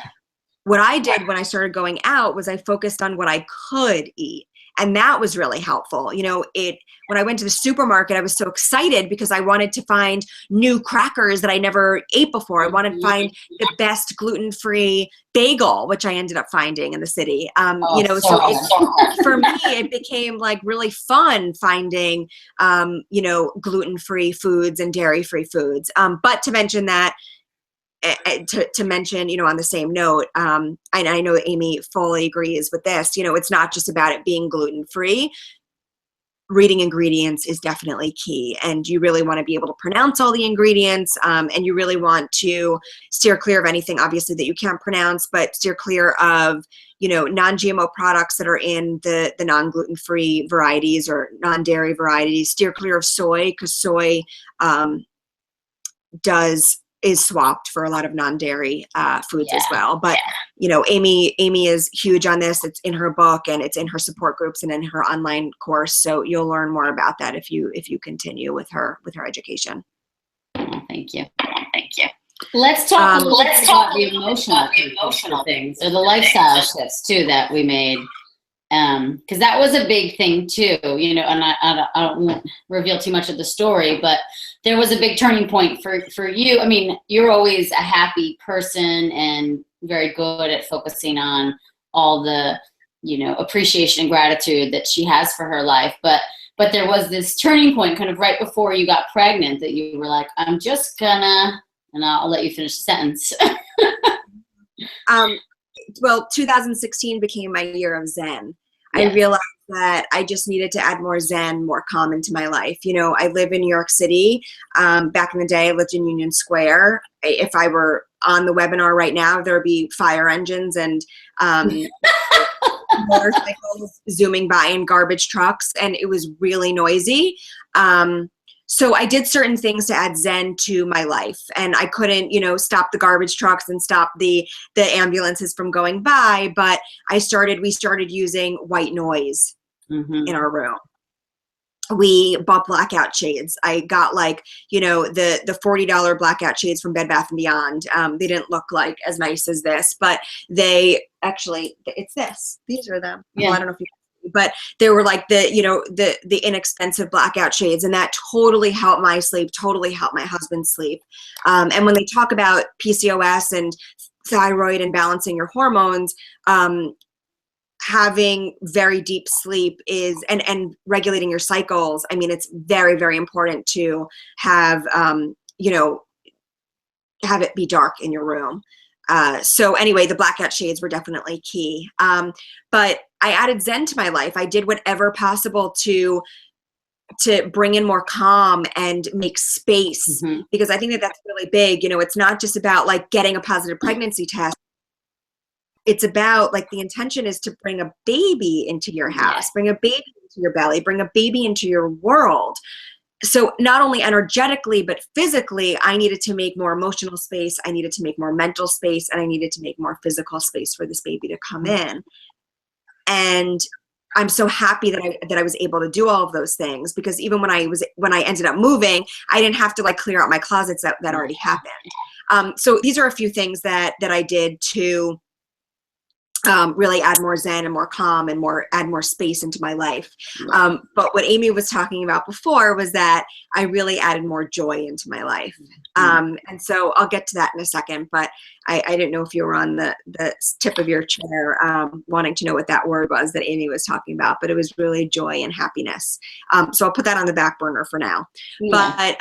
What I did when I started going out was I focused on what I could eat. And that was really helpful. You know, when I went to the supermarket, I was so excited because I wanted to find new crackers that I never ate before. I wanted to find the best gluten-free bagel, which I ended up finding in the city. You know, so for me, it became like really fun finding, you know, gluten-free foods and dairy-free foods. But to mention that, to mention, you know, on the same note, I know Aimee fully agrees with this, you know, it's not just about it being gluten-free. Reading ingredients is definitely key, and you really want to be able to pronounce all the ingredients, and you really want to steer clear of anything, obviously, that you can't pronounce, but steer clear of, you know, non-GMO products that are in the non-gluten-free varieties or non-dairy varieties. Steer clear of soy, because soy is swapped for a lot of non-dairy foods as well. But, you know, Aimee is huge on this. It's in her book and it's in her support groups and in her online course. So you'll learn more about that if you continue with her education. Oh, thank you. Thank you. Let's talk about the emotional things or the lifestyle shifts too that we made. Because that was a big thing too, you know, and I won't reveal too much of the story, but there was a big turning point for you. I mean, you're always a happy person and very good at focusing on all the, you know, appreciation and gratitude that she has for her life. But there was this turning point kind of right before you got pregnant that you were like, I'm just gonna, and I'll let you finish the sentence. Well, 2016 became my year of Zen. Yeah. I realized that I just needed to add more Zen, more calm into my life. You know, I live in New York City. Back in the day, I lived in Union Square. If I were on the webinar right now, there would be fire engines and motorcycles zooming by and garbage trucks, and it was really noisy. So I did certain things to add Zen to my life, and I couldn't, you know, stop the garbage trucks and stop the ambulances from going by, but we started using white noise in our room. We bought blackout shades. I got, like, you know, the $40 blackout shades from Bed Bath & Beyond. They didn't look like as nice as this, but they actually, it's this. These are them. Yeah. Well, I don't know if you, but they were like the inexpensive blackout shades, and that totally helped my sleep, totally helped my husband's sleep. And when they talk about PCOS and thyroid and balancing your hormones, having very deep sleep is, and regulating your cycles. I mean, it's very, very important to have, you know, have it be dark in your room. So anyway, the blackout shades were definitely key. But I added Zen to my life. I did whatever possible to bring in more calm and make space, because I think that that's really big. You know, it's not just about like getting a positive pregnancy test. It's about, like, the intention is to bring a baby into your house, bring a baby into your belly, bring a baby into your world. So not only energetically, but physically, I needed to make more emotional space. I needed to make more mental space, and I needed to make more physical space for this baby to come in. And I'm so happy that I was able to do all of those things, because even when I ended up moving, I didn't have to, like, clear out my closets that already happened. So these are a few things that I did to really add more Zen and more calm and add more space into my life. But what Aimee was talking about before was that I really added more joy into my life. And so I'll get to that in a second, but I didn't know if you were on the tip of your chair wanting to know what that word was that Aimee was talking about, but it was really joy and happiness. So I'll put that on the back burner for now. Yeah.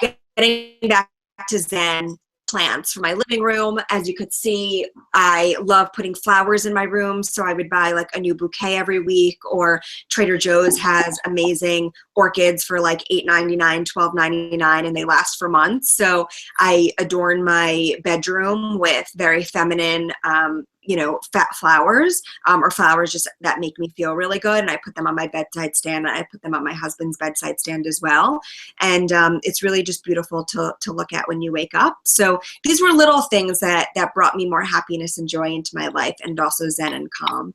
But getting back to Zen, plants for my living room. As you could see, I love putting flowers in my room. So I would buy, like, a new bouquet every week, or Trader Joe's has amazing orchids for like $8.99, $12.99, and they last for months. So I adorn my bedroom with very feminine fat flowers, or flowers just that make me feel really good. And I put them on my bedside stand. I put them on my husband's bedside stand as well. And it's really just beautiful to look at when you wake up. So these were little things that brought me more happiness and joy into my life, and also zen and calm.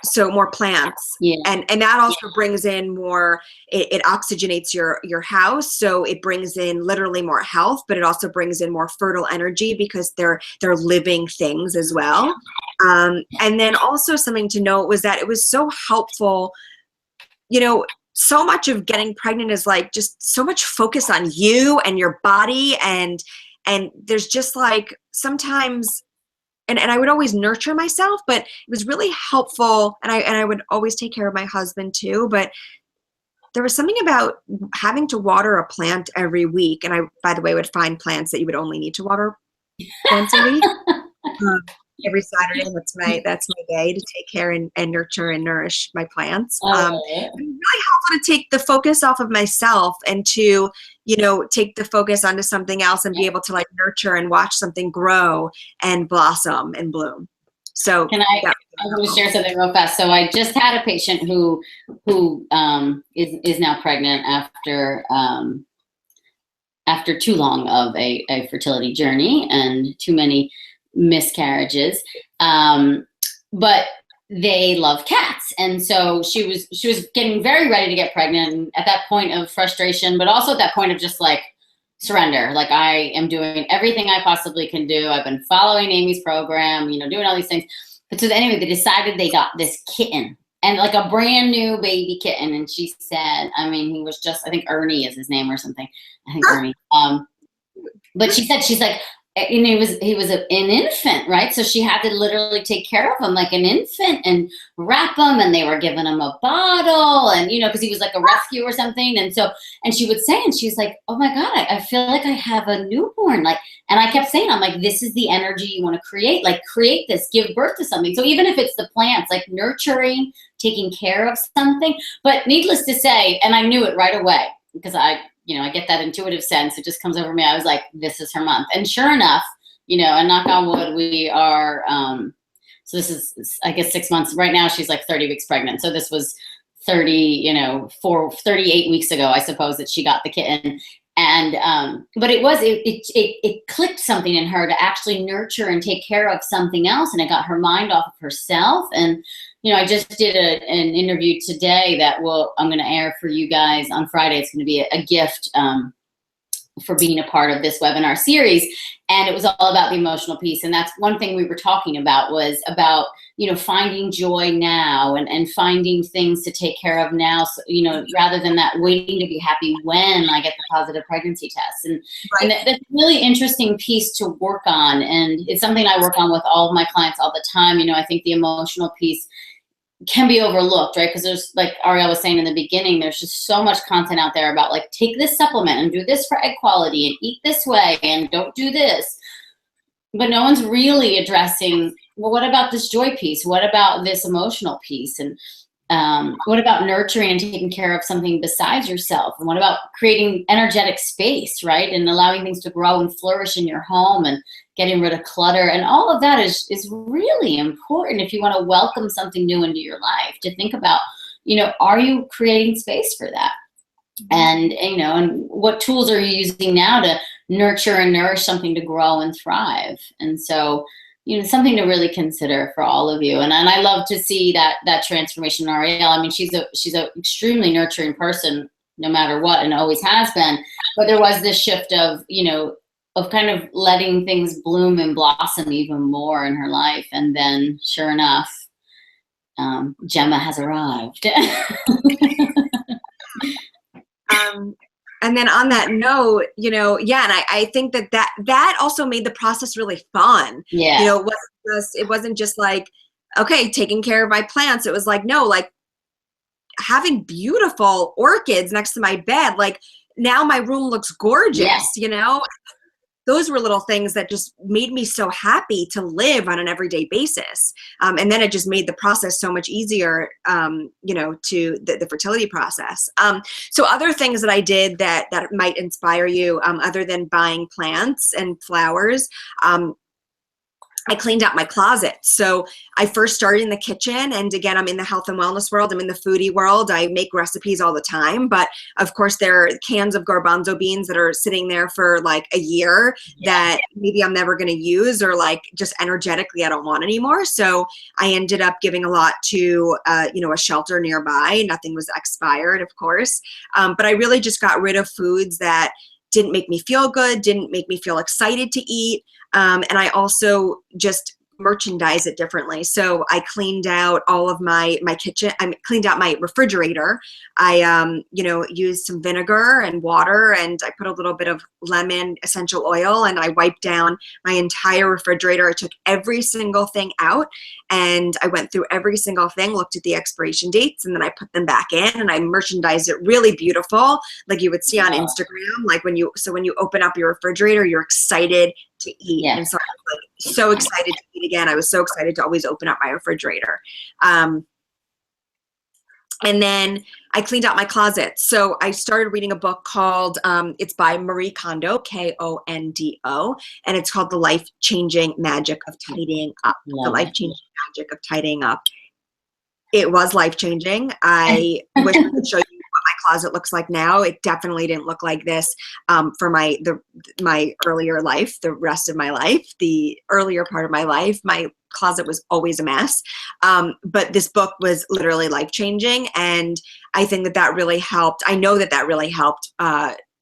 So more plants, and that also brings in more, it oxygenates your house, so it brings in literally more health, but it also brings in more fertile energy because they're living things as well. And then also something to note was that it was so helpful. So much of getting pregnant is like just so much focus on you and your body, and there's just like sometimes. And I would always nurture myself, but it was really helpful. And I would always take care of my husband too. But there was something about having to water a plant every week. And I, by the way, would find plants that you would only need to water once a week. Every Saturday, that's my day to take care and nurture and nourish my plants. It's really helpful to take the focus off of myself and to, take the focus onto something else and be able to like nurture and watch something grow and blossom and bloom. So I want to share something real fast. So I just had a patient who is now pregnant after too long of a fertility journey and too many miscarriages, but they love cats, and so she was getting very ready to get pregnant, and at that point of frustration, but also at that point of just like surrender, like I am doing everything I possibly can do. I've been following Aimee's program, doing all these things. But so anyway, they decided they got this kitten, and like a brand new baby kitten, and she said, he was just, I think Ernie is his name or something. I think Ernie. But she said, she's like, and he was an infant, right? So she had to literally take care of him like an infant and wrap him, and they were giving him a bottle, and because he was like a rescue or something. And so, and she would say, and she's like, oh my God, I feel like I have a newborn. Like, and I kept saying, I'm like, this is the energy you want to create. Like, create this, give birth to something. So even if it's the plants, like nurturing, taking care of something. But needless to say, and I knew it right away because I get that intuitive sense. It just comes over me. I was like, this is her month. And sure enough, and knock on wood, we are, so this is, I guess, 6 months. Right now, she's like 30 weeks pregnant. So this was 38 weeks ago, I suppose, that she got the kitten. And, but it clicked something in her to actually nurture and take care of something else. And it got her mind off of herself. And, I just did an interview today that I'm going to air for you guys on Friday. It's going to be a gift for being a part of this webinar series. And it was all about the emotional piece. And that's one thing we were talking about, was about, finding joy now and finding things to take care of now, so, rather than that waiting to be happy when I get the positive pregnancy test. And, and that's a really interesting piece to work on. And it's something I work on with all of my clients all the time. I think the emotional piece can be overlooked, right? Because there's, like Ariel was saying in the beginning, there's just so much content out there about like, take this supplement and do this for egg quality and eat this way and don't do this. But no one's really addressing, well, what about this joy piece? What about this emotional piece? And what about nurturing and taking care of something besides yourself? And what about creating energetic space, right? And allowing things to grow and flourish in your home and getting rid of clutter. And all of that is really important if you want to welcome something new into your life, to think about, are you creating space for that? And, and what tools are you using now to nurture and nourish something to grow and thrive? And so, something to really consider for all of you. And I love to see that transformation in Ariel. She's a extremely nurturing person, no matter what, and always has been. But there was this shift of, of kind of letting things bloom and blossom even more in her life. And then, sure enough, Gemma has arrived. And then on that note, and I think that also made the process really fun. Yeah. It wasn't just like, okay, taking care of my plants. It was like, no, like having beautiful orchids next to my bed. Like, now my room looks gorgeous, Those were little things that just made me so happy to live on an everyday basis. And then it just made the process so much easier, to the fertility process. So other things that I did that might inspire you, other than buying plants and flowers, I cleaned out my closet. So I first started in the kitchen, and again, I'm in the health and wellness world. I'm in the foodie world. I make recipes all the time, but of course there are cans of garbanzo beans that are sitting there for like a year that maybe I'm never going to use, or like just energetically I don't want anymore. So I ended up giving a lot to, a shelter nearby. Nothing was expired, of course. But I really just got rid of foods that didn't make me feel good, didn't make me feel excited to eat. And I also just merchandise it differently. So I cleaned out all of my kitchen. I cleaned out my refrigerator. I, used some vinegar and water, and I put a little bit of lemon essential oil, and I wiped down my entire refrigerator. I took every single thing out, and I went through every single thing, looked at the expiration dates, and then I put them back in, and I merchandised it really beautiful, like you would see on Instagram. Like when you open up your refrigerator, you're excited to eat. Yes. And so I was like so excited to eat again. I was so excited to always open up my refrigerator. And then I cleaned out my closet. So I started reading a book called, it's by Marie Kondo, Kondo, and it's called The Life-Changing Magic of Tidying Up. The Life-Changing Magic of Tidying Up. It was life-changing. I wish I could show you what my closet looks like now. It definitely didn't look like this for my earlier life, the rest of my life. The earlier part of my life, my closet was always a mess. But this book was literally life-changing, and I think that really helped. I know that really helped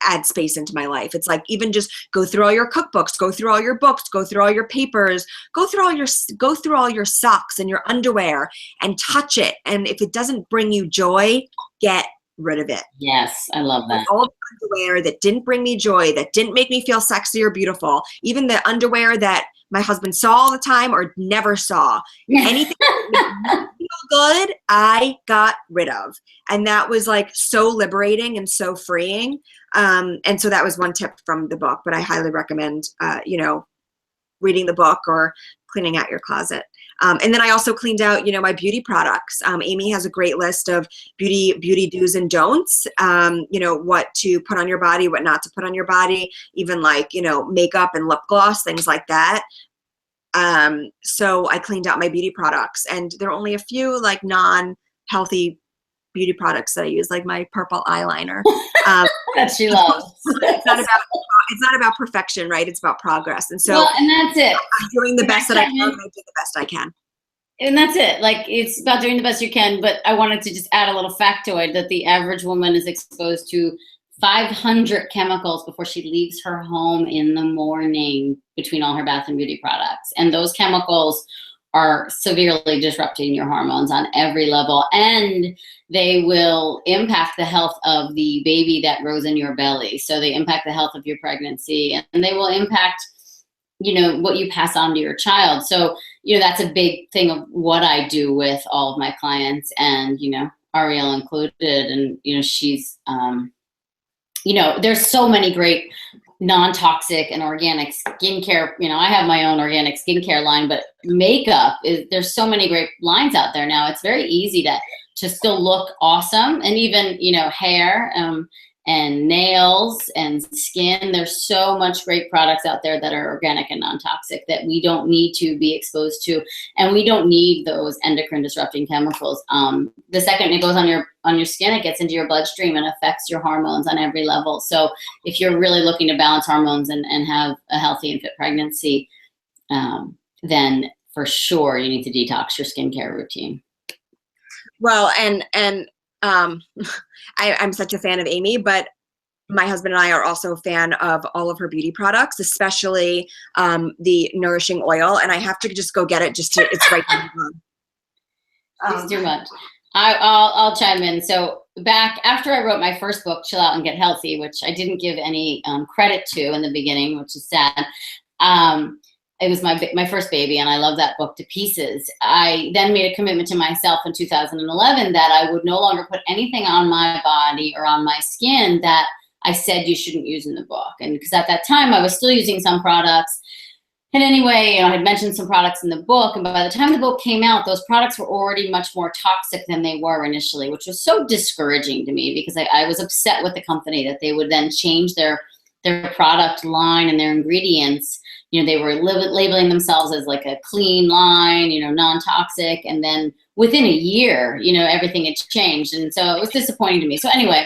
add space into my life. It's like, even just go through all your cookbooks, go through all your books, go through all your papers, go through all your socks and your underwear, and touch it. And if it doesn't bring you joy, get rid of it. Yes, I love that. All the underwear that didn't bring me joy, that didn't make me feel sexy or beautiful, even the underwear that my husband saw all the time or never saw, anything that made me feel good, I got rid of. And that was like so liberating and so freeing. And so that was one tip from the book, but I highly recommend, reading the book or cleaning out your closet. And then I also cleaned out, my beauty products. Aimee has a great list of beauty do's and don'ts, what to put on your body, what not to put on your body, even like, makeup and lip gloss, things like that. So I cleaned out my beauty products, and there are only a few like non-healthy beauty products that I use, like my purple eyeliner. That she loves. It's not about perfection, right? It's about progress. And so, and that's it. I'm doing the best that I can, and I do the best I can. And that's it. Like, it's about doing the best you can. But I wanted to just add a little factoid that the average woman is exposed to 500 chemicals before she leaves her home in the morning, between all her bath and beauty products. And those chemicals are severely disrupting your hormones on every level, and they will impact the health of the baby that grows in your belly. So they impact the health of your pregnancy, and they will impact, what you pass on to your child. So, that's a big thing of what I do with all of my clients, and, Ariel included. And, she's, there's so many great non-toxic and organic skincare. I have my own organic skincare line, but makeup there's so many great lines out there now. It's very easy to still look awesome, and even, hair, and nails and skin. There's so much great products out there that are organic and non-toxic that we don't need to be exposed to, and we don't need those endocrine disrupting chemicals. The second it goes on your skin, it gets into your bloodstream and affects your hormones on every level. So if you're really looking to balance hormones and have a healthy and fit pregnancy, then for sure you need to detox your skincare routine. Well, and I'm such a fan of Aimee, but my husband and I are also a fan of all of her beauty products, especially the Nourishing oil. And I have to just go get it. It's right now. It's too much. I'll chime in. So back after I wrote my first book, Chill Out and Get Healthy, which I didn't give any credit to in the beginning, which is sad. It was my first baby, and I love that book to pieces. I then made a commitment to myself in 2011 that I would no longer put anything on my body or on my skin that I said you shouldn't use in the book. And because at that time I was still using some products. And anyway, I had mentioned some products in the book, and by the time the book came out, those products were already much more toxic than they were initially, which was so discouraging to me, because I was upset with the company that they would then change their product line and their ingredients, they were labeling themselves as like a clean line, non-toxic. And then within a year, everything had changed. And so it was disappointing to me. So anyway,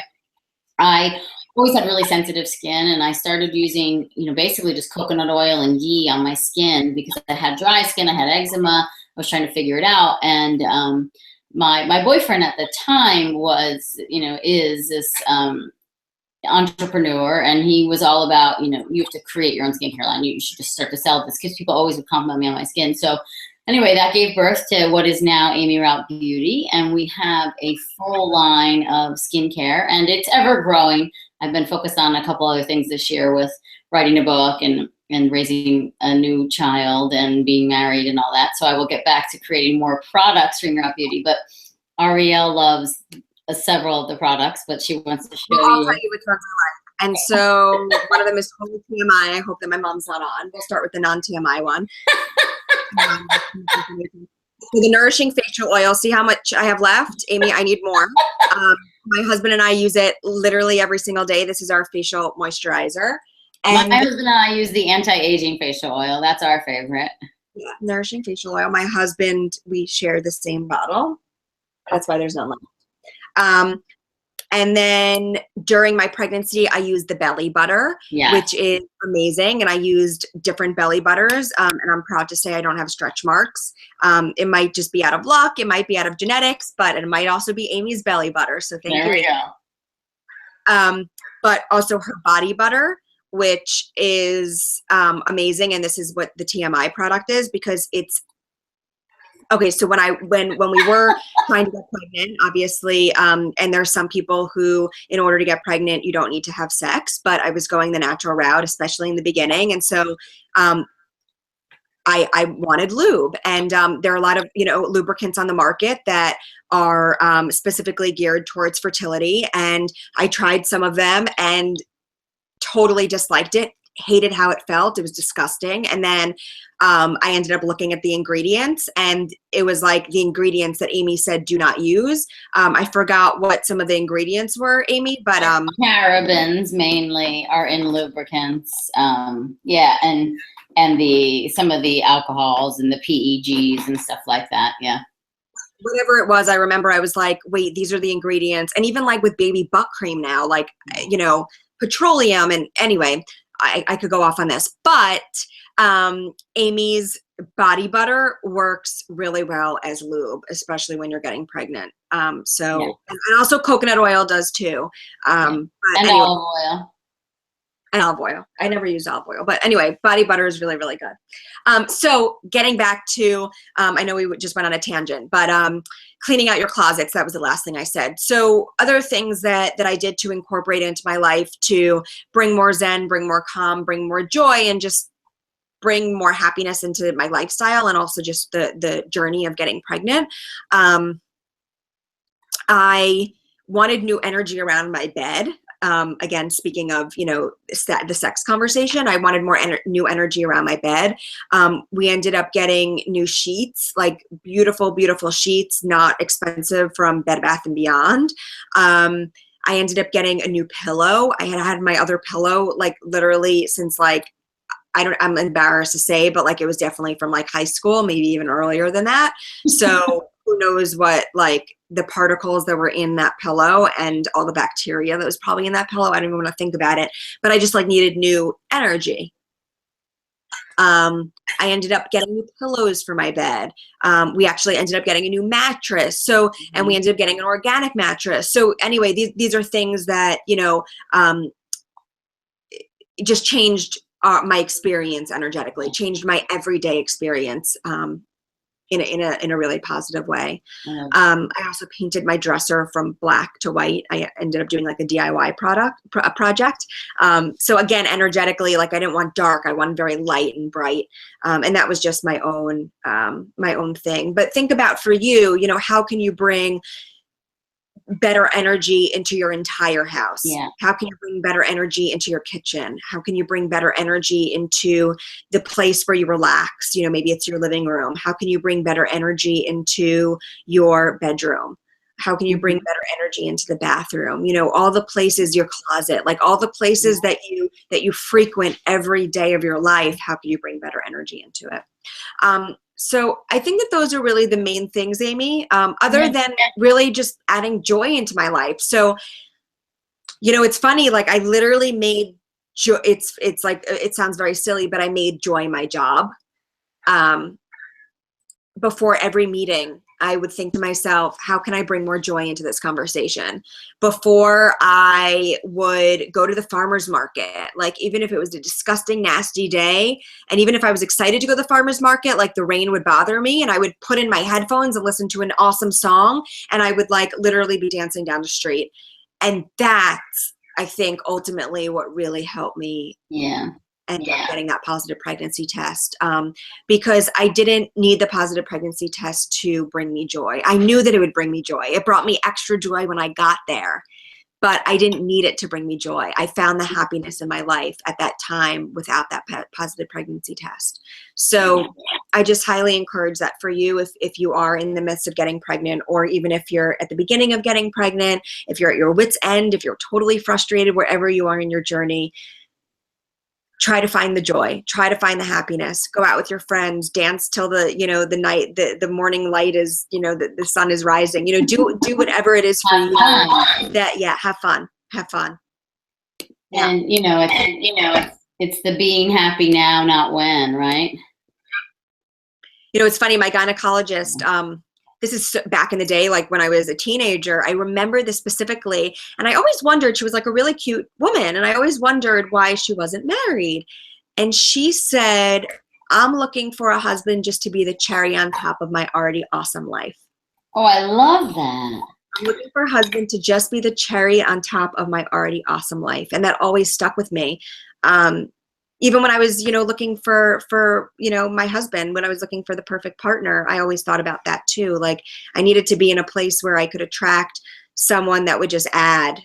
I always had really sensitive skin, and I started using, basically just coconut oil and ghee on my skin because I had dry skin, I had eczema, I was trying to figure it out. And my boyfriend at the time was, is this entrepreneur, and he was all about, you have to create your own skincare line. You should just start to sell this, because people always would compliment me on my skin. So anyway, that gave birth to what is now Aimee Raupp Beauty, and we have a full line of skincare, and it's ever growing. I've been focused on a couple other things this year with writing a book and raising a new child and being married and all that. So I will get back to creating more products for Aimee Raupp Beauty. But Ariel loves several of the products, but she wants to show you. I'll tell you which ones I like. And so one of them is totally TMI. I hope that my mom's not on. We'll start with the non-TMI one. For the Nourishing facial oil, see how much I have left? Aimee, I need more. My husband and I use it literally every single day. This is our facial moisturizer. And my husband and I use the anti-aging facial oil. That's our favorite. Yeah, Nourishing facial oil. My husband, we share the same bottle. That's why there's none left. And then during my pregnancy, I used the belly butter, which is amazing. And I used different belly butters. And I'm proud to say I don't have stretch marks. It might just be out of luck. It might be out of genetics, but it might also be Aimee's belly butter. So thank you. There we go. But also her body butter, which is amazing. And this is what the TMI product is, because it's okay. So when we were trying to get pregnant, obviously, and there's some people who, in order to get pregnant, you don't need to have sex, but I was going the natural route, especially in the beginning. And so, I wanted lube, and there are a lot of, lubricants on the market that are specifically geared towards fertility. And I tried some of them and totally disliked it. Hated how it felt. It was disgusting. And then I ended up looking at the ingredients, and it was like the ingredients that Aimee said do not use. I forgot what some of the ingredients were, Aimee, but parabens mainly are in lubricants. Yeah, and some of the alcohols and the PEGs and stuff like that. Yeah. Whatever it was, I remember I was like, wait, these are the ingredients. And even like with baby butt cream now, like, petroleum, and anyway, I could go off on this, but Aimee's body butter works really well as lube, especially when you're getting pregnant. And also coconut oil does too. And olive oil. And olive oil. I never used olive oil, but anyway, body butter is really, really good. So getting back to, I know we just went on a tangent, but cleaning out your closets, that was the last thing I said. So other things that I did to incorporate into my life to bring more zen, bring more calm, bring more joy, and just bring more happiness into my lifestyle, and also just the journey of getting pregnant. I wanted new energy around my bed. Again, speaking of, the sex conversation, I wanted more new energy around my bed. We ended up getting new sheets, like beautiful, beautiful sheets, not expensive, from Bed Bath & Beyond. I ended up getting a new pillow. I had my other pillow, like literally since I'm embarrassed to say, but like it was definitely from like high school, maybe even earlier than that. So who knows what, like, the particles that were in that pillow and all the bacteria that was probably in that pillow. I don't even want to think about it, but I just like needed new energy. I ended up getting new pillows for my bed. We actually ended up getting a new mattress. So, and we ended up getting an organic mattress. So anyway, these are things that, just changed my experience energetically, changed my everyday experience, in a really positive way. I also painted my dresser from black to white. I ended up doing like a DIY project. So again, energetically, like I didn't want dark. I wanted very light and bright. And that was just my own thing. But think about, for you, how can you bring better energy into your entire house? Yeah. How can you bring better energy into your kitchen? How can you bring better energy into the place where you relax? Maybe it's your living room. How can you bring better energy into your bedroom? How can you bring better energy into the bathroom? You know, all the places, your closet, like all the places that you frequent every day of your life, how can you bring better energy into it? So I think that those are really the main things, Aimee, other than really just adding joy into my life. So, you know, it's funny, like I literally made joy. It's like, it sounds very silly, but I made joy my job. Before every meeting, I would think to myself, how can I bring more joy into this conversation? Before I would go to the farmer's market, like even if it was a disgusting, nasty day, and even if I was excited to go to the farmer's market, like the rain would bother me, and I would put in my headphones and listen to an awesome song, and I would like literally be dancing down the street. And that's, I think, ultimately what really helped me end up getting that positive pregnancy test, because I didn't need the positive pregnancy test to bring me joy. I knew that it would bring me joy. It brought me extra joy when I got there, but I didn't need it to bring me joy. I found the happiness in my life at that time without that positive pregnancy test. So I just highly encourage that for you, if you are in the midst of getting pregnant, or even if you're at the beginning of getting pregnant, if you're at your wit's end, if you're totally frustrated, wherever you are in your journey, try to find the joy, try to find the happiness, go out with your friends, dance till the, you know, the night, the morning light is, you know, the sun is rising, you know, do whatever it is for you that, have fun. Yeah. And, it's the being happy now, not when, right? You know, it's funny, my gynecologist, this is back in the day, like when I was a teenager, I remember this specifically. And I always wondered, she was like a really cute woman, and I always wondered why she wasn't married. And she said, I'm looking for a husband just to be the cherry on top of my already awesome life. Oh, I love that. I'm looking for a husband to just be the cherry on top of my already awesome life. And that always stuck with me. Even when I was, you know, looking for, you know, my husband, when I was looking for the perfect partner, I always thought about that too. Like I needed to be in a place where I could attract someone that would just add,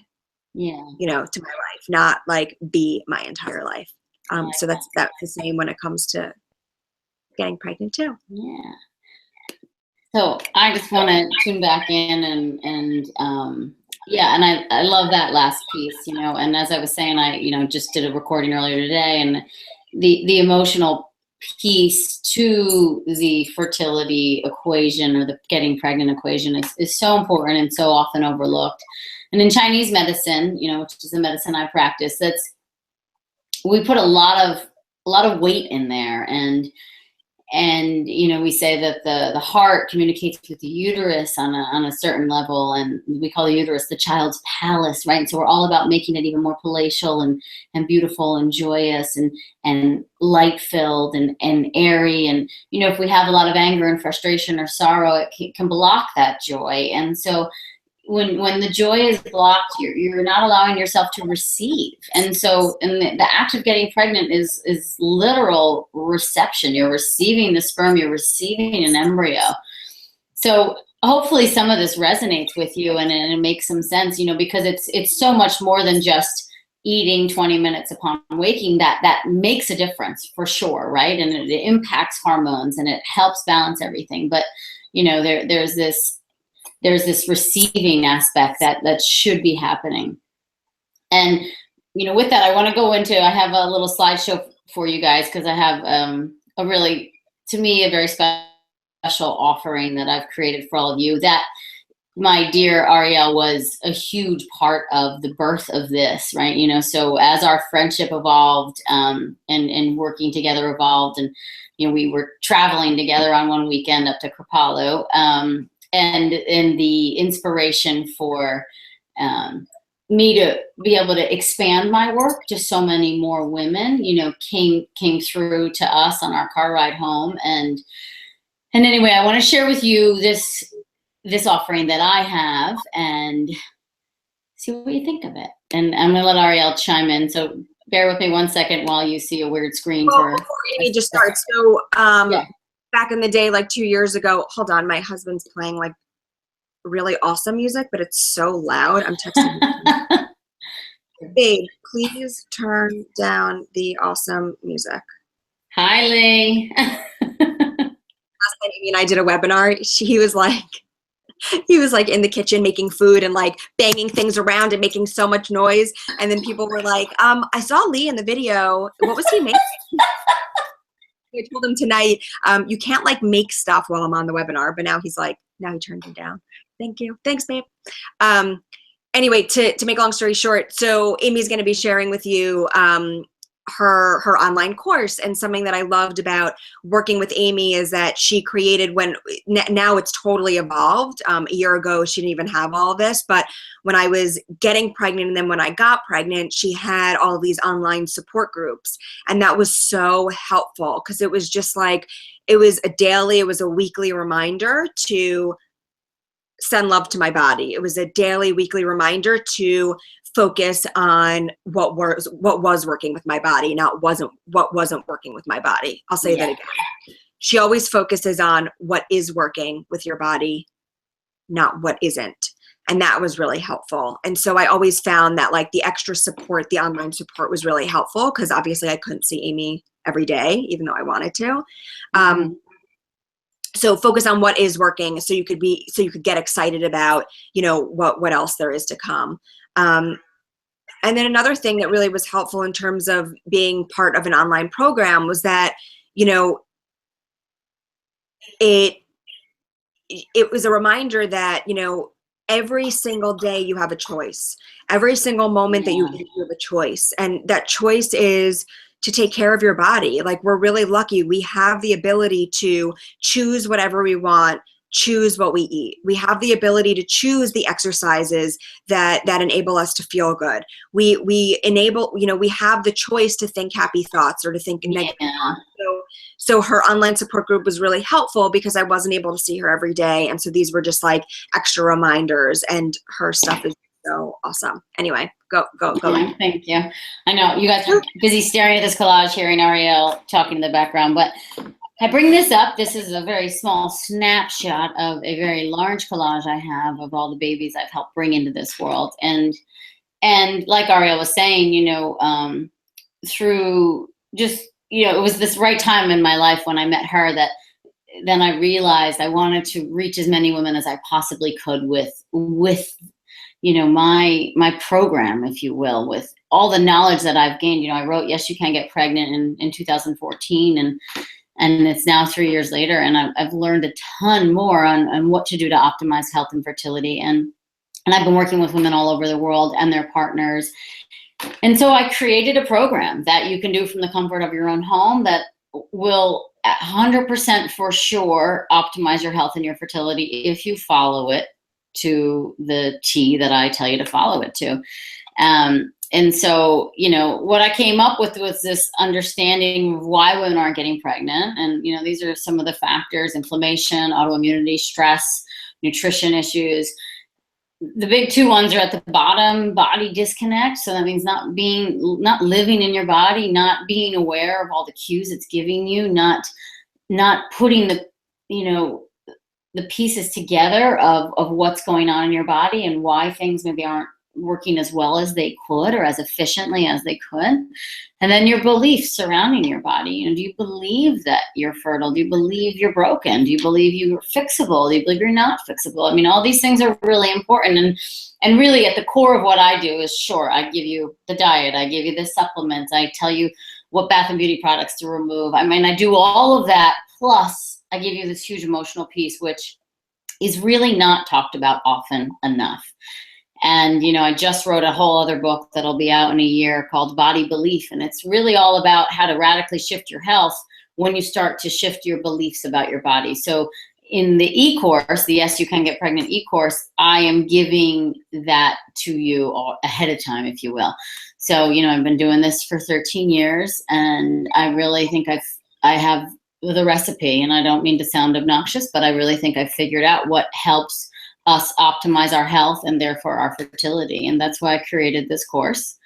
you know, to my life, not like be my entire life. So that's the same when it comes to getting pregnant too. Yeah. So I just want to tune back in and I love that last piece, you know, and as I was saying, I, you know, just did a recording earlier today, and the emotional piece to the fertility equation, or the getting pregnant equation, is so important and so often overlooked. And in Chinese medicine, you know, which is the medicine I practice, we put a lot of weight in there, and you know, we say that the heart communicates with the uterus on a certain level, and we call the uterus the child's palace, right? And so we're all about making it even more palatial and beautiful and joyous and light filled and airy. And you know, if we have a lot of anger and frustration or sorrow, it can block that joy. And so when the joy is blocked, you're not allowing yourself to receive. And so the act of getting pregnant is literal reception. You're receiving the sperm, you're receiving an embryo. So hopefully some of this resonates with you, and it makes some sense, you know, because it's so much more than just eating 20 minutes upon waking. That makes a difference for sure, right? And it impacts hormones and it helps balance everything. But you know, there's this receiving aspect that should be happening. And, you know, with that, I want to go into, I have a little slideshow for you guys, because I have a really, to me, a very special offering that I've created for all of you, that my dear Ariel was a huge part of the birth of this, right? You know, so as our friendship evolved, and working together evolved, and, you know, we were traveling together on one weekend up to Kripalu, and the inspiration for me to be able to expand my work to so many more women, you know, came through to us on our car ride home. And anyway, I want to share with you this offering that I have, and see what you think of it. And I'm gonna let Ariel chime in, so bear with me 1 second while you see a weird screen. Before Aimee just starts, so back in the day, like 2 years ago, hold on, my husband's playing like really awesome music, but it's so loud. I'm texting him. Babe, please turn down the awesome music. Hi, Lee. Last night, Aimee and I did a webinar. He was like, He was like in the kitchen making food and like banging things around and making so much noise. And then people were like, I saw Lee in the video. What was he making? I told him tonight, you can't like make stuff while I'm on the webinar, but now he's like, now he turned me down. Thank you. Thanks, babe. Anyway, to make a long story short, so Aimee's going to be sharing with you her online course. And something that I loved about working with Aimee is that she created, now it's totally evolved. A year ago, she didn't even have all of this, but when I was getting pregnant and then when I got pregnant, she had all of these online support groups. And that was so helpful because it was just like, it was a weekly reminder to send love to my body. It was a daily, weekly reminder to focus on what was working with my body, not what wasn't working with my body. I'll say that again. She always focuses on what is working with your body, not what isn't. And that was really helpful. And so I always found that like the extra support, the online support was really helpful because obviously I couldn't see Aimee every day, even though I wanted to. So focus on what is working so you could get excited about, what else there is to come. And then another thing that really was helpful in terms of being part of an online program was that, it was a reminder that, every single day you have a choice. Every single moment that you eat, you have a choice. And that choice is to take care of your body. Like, we're really lucky. We have the ability to choose whatever we want, choose what we eat. We have the ability to choose the exercises that enable us to feel good. We enable, we have the choice to think happy thoughts or to think negative thoughts. So her online support group was really helpful because I wasn't able to see her every day. And so these were just like extra reminders, and her stuff is so awesome. Anyway, go. Thank you. I know you guys are busy staring at this collage, hearing Ariel talking in the background, but I bring this up. This is a very small snapshot of a very large collage I have of all the babies I've helped bring into this world. And like Ariel was saying, through just, it was this right time in my life when I met her that then I realized I wanted to reach as many women as I possibly could with my program, if you will, with all the knowledge that I've gained. I wrote Yes, You Can Get Pregnant in 2014, and it's now 3 years later, and I've learned a ton more on what to do to optimize health and fertility. And I've been working with women all over the world and their partners. And so I created a program that you can do from the comfort of your own home that will 100% for sure optimize your health and your fertility if you follow it to the T that I tell you to follow it to. And so, what I came up with was this understanding of why women aren't getting pregnant. And, these are some of the factors: inflammation, autoimmunity, stress, nutrition issues. The big two ones are at the bottom: body disconnect. So that means not living in your body, not being aware of all the cues it's giving you, not putting the pieces together of what's going on in your body and why things maybe aren't working as well as they could or as efficiently as they could. And then your beliefs surrounding your body. Do you believe that you're fertile? Do you believe you're broken? Do you believe you're fixable? Do you believe you're not fixable? I mean, all these things are really important. And really at the core of what I do is, sure, I give you the diet, I give you the supplements, I tell you what bath and beauty products to remove. I mean, I do all of that, plus I give you this huge emotional piece, which is really not talked about often enough. And, I just wrote a whole other book that'll be out in a year called Body Belief. And it's really all about how to radically shift your health when you start to shift your beliefs about your body. So in the ecourse, the Yes, You Can Get Pregnant ecourse, I am giving that to you ahead of time, if you will. So, I've been doing this for 13 years, and I really think I have the recipe. And I don't mean to sound obnoxious, but I really think I've figured out what helps us optimize our health and therefore our fertility. And that's why I created this course.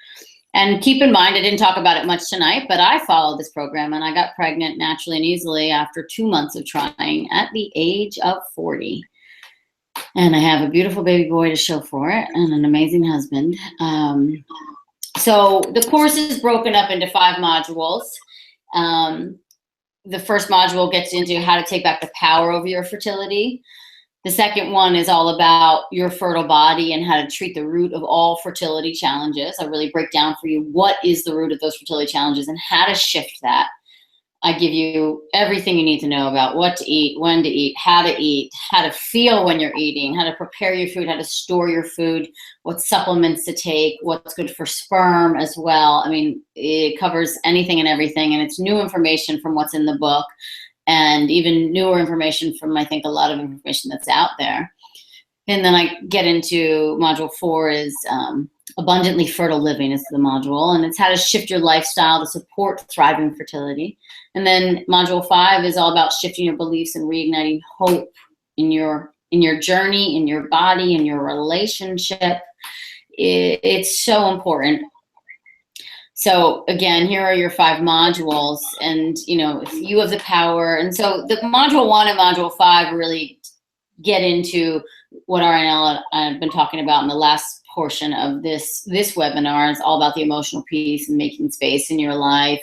And keep in mind, I didn't talk about it much tonight, but I followed this program and I got pregnant naturally and easily after 2 months of trying at the age of 40. And I have a beautiful baby boy to show for it and an amazing husband. So the course is broken up into 5 modules. The first module gets into how to take back the power over your fertility. The second one is all about your fertile body and how to treat the root of all fertility challenges. I really break down for you what is the root of those fertility challenges and how to shift that. I give you everything you need to know about what to eat, when to eat, how to feel when you're eating, how to prepare your food, how to store your food, what supplements to take, what's good for sperm as well. I mean, it covers anything and everything, and it's new information from what's in the book, and even newer information from, I think, a lot of information that's out there. And then I get into module 4 is abundantly fertile living is the module, and it's how to shift your lifestyle to support thriving fertility. And then module 5 is all about shifting your beliefs and reigniting hope in your journey, in your body, in your relationship. It's so important. So again, here are your 5 modules, and if you have the power. And so the module 1 and module 5 really get into what Ariel and I've been talking about in the last portion of this webinar. Is all about the emotional piece and making space in your life,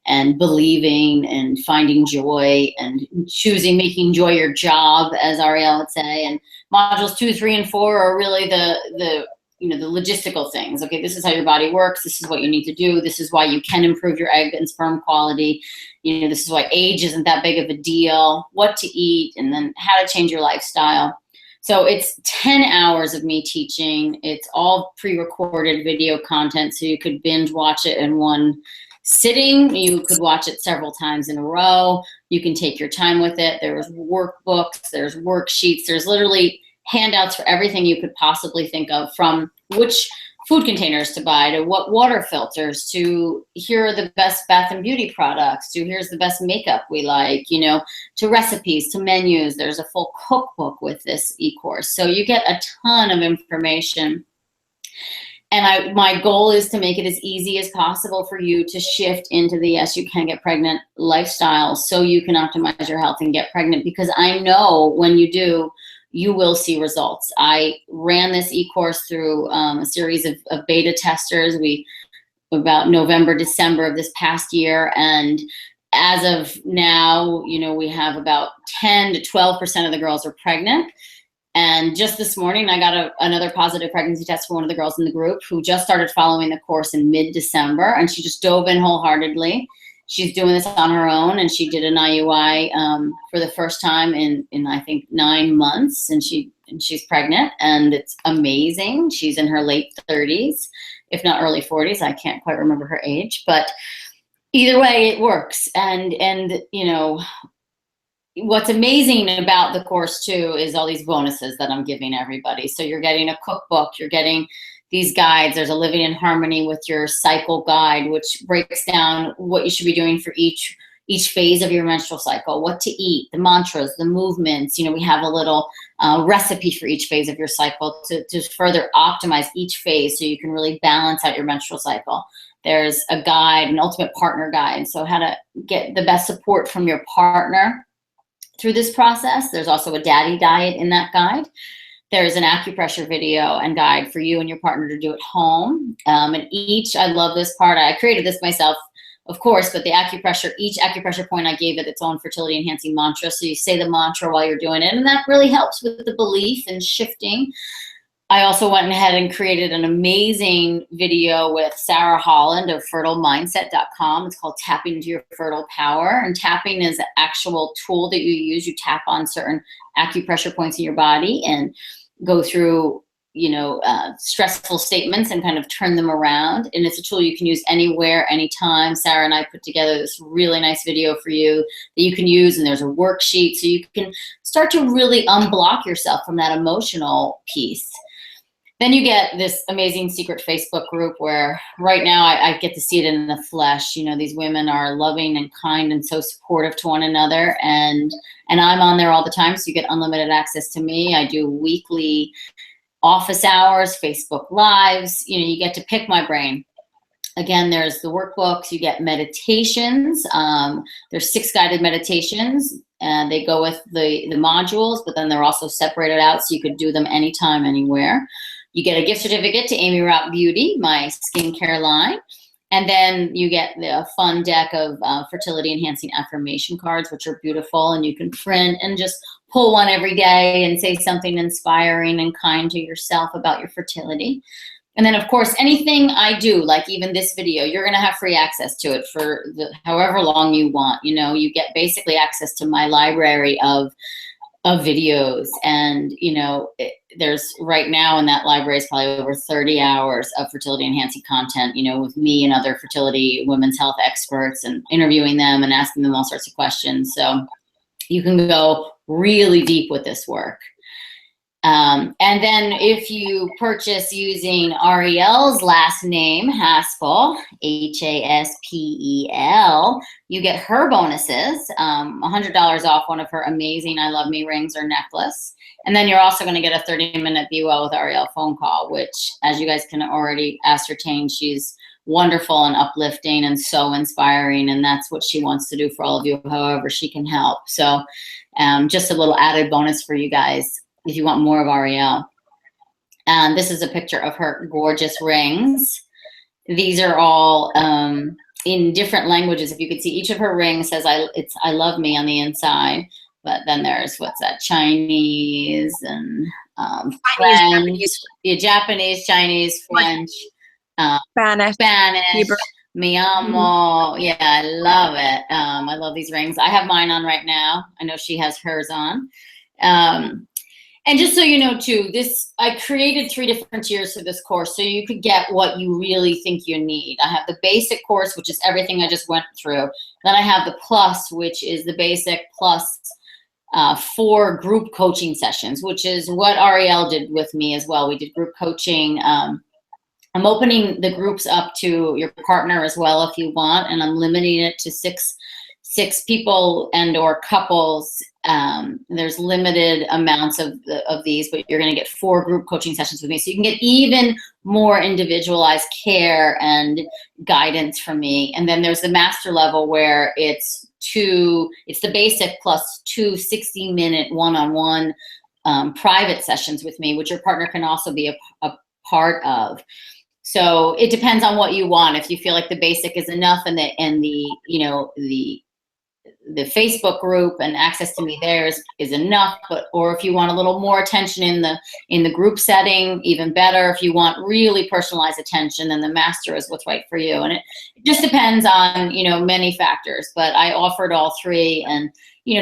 and believing and finding joy and making joy your job, as Ariel would say. And modules 2, 3, and 4 are really the logistical things. Okay, this is how your body works. This is what you need to do. This is why you can improve your egg and sperm quality. This is why age isn't that big of a deal, what to eat, and then how to change your lifestyle. So it's 10 hours of me teaching. It's all pre-recorded video content, so you could binge watch it in one sitting. You could watch it several times in a row. You can take your time with it. There's workbooks, there's worksheets, there's literally handouts for everything you could possibly think of, from which food containers to buy, to what water filters, to here are the best bath and beauty products, to here's the best makeup we like, to recipes, to menus. There's a full cookbook with this e-course. So you get a ton of information. And my goal is to make it as easy as possible for you to shift into the yes, you can get pregnant lifestyle, so you can optimize your health and get pregnant, because I know when you do, you will see results. I ran this e-course through a series of beta testers. About November, December of this past year. And as of now, we have about 10 to 12% of the girls are pregnant. And just this morning, I got another positive pregnancy test for one of the girls in the group who just started following the course in mid-December, and she just dove in wholeheartedly. She's doing this on her own, and she did an IUI for the first time in I think 9 months, and she's pregnant, and it's amazing. She's in her late 30s, if not early 40s. I can't quite remember her age, but either way, it works. And what's amazing about the course too is all these bonuses that I'm giving everybody. So you're getting a cookbook, you're getting these guides. There's a Living in Harmony with Your Cycle guide, which breaks down what you should be doing for each phase of your menstrual cycle, what to eat, the mantras, the movements. We have a little recipe for each phase of your cycle to further optimize each phase, so you can really balance out your menstrual cycle. There's a guide, an ultimate partner guide, so how to get the best support from your partner through this process. There's also a daddy diet in that guide. There's an acupressure video and guide for you and your partner to do at home. And I love this part. I created this myself, of course, but each acupressure point I gave it its own fertility enhancing mantra. So you say the mantra while you're doing it, and that really helps with the belief and shifting. I also went ahead and created an amazing video with Sarah Holland of fertilemindset.com. It's called Tapping into Your Fertile Power. And tapping is an actual tool that you use. You tap on certain acupressure points in your body and go through, stressful statements and kind of turn them around. And it's a tool you can use anywhere, anytime. Sarah and I put together this really nice video for you that you can use. And there's a worksheet, so you can start to really unblock yourself from that emotional piece. Then you get this amazing secret Facebook group where right now I get to see it in the flesh. These women are loving and kind and so supportive to one another. And I'm on there all the time, so you get unlimited access to me. I do weekly office hours, Facebook Lives. You get to pick my brain. Again, there's the workbooks. You get meditations. There's 6 guided meditations. And they go with the modules, but then they're also separated out, so you could do them anytime, anywhere. You get a gift certificate to Aimee Raupp Beauty, my skincare line. And then you get the fun deck of fertility enhancing affirmation cards, which are beautiful, and you can print and just pull one every day and say something inspiring and kind to yourself about your fertility. And then, of course, anything I do, like even this video, you're going to have free access to it for however long you want. You know, you get basically access to my library of videos, and you know, there's right now in that library is probably over 30 hours of fertility enhancing content, you know, with me and other fertility women's health experts, and interviewing them and asking them all sorts of questions. So you can go really deep with this work. And then if you purchase using Arielle's last name, Haspel, Haspel, you get her bonuses, $100 off one of her amazing I Love Me rings or necklace. And then you're also going to get a 30-minute Be Well with Arielle phone call, which, as you guys can already ascertain, she's wonderful and uplifting and so inspiring. And that's what she wants to do for all of you, however she can help. So just a little added bonus for you guys if you want more of Arielle. And this is a picture of her gorgeous rings. These are all in different languages. If you could see, each of her rings says I love me on the inside. But then there's, what's that, Chinese and French, Japanese, Chinese, French, Spanish, Hebrew. Mi amo. Yeah, I love it. I love these rings. I have mine on right now. I know she has hers on. And just so you know too, I created 3 different tiers for this course so you could get what you really think you need. I have the basic course, which is everything I just went through. Then I have the plus, which is the basic plus 4 group coaching sessions, which is what Arielle did with me as well. We did group coaching. I'm opening the groups up to your partner as well if you want, and I'm limiting it to six people and or couples. There's limited amounts of these, but you're going to get 4 group coaching sessions with me, so you can get even more individualized care and guidance from me. And then there's the master level where it's the basic plus 2 60-minute one-on-one private sessions with me, which your partner can also be a part of. So it depends on what you want. If you feel like the basic is enough, and the Facebook group and access to me there is enough, or if you want a little more attention in the group setting, even better. If you want really personalized attention, then the master is what's right for you. And it just depends on, many factors, but I offered all 3, and,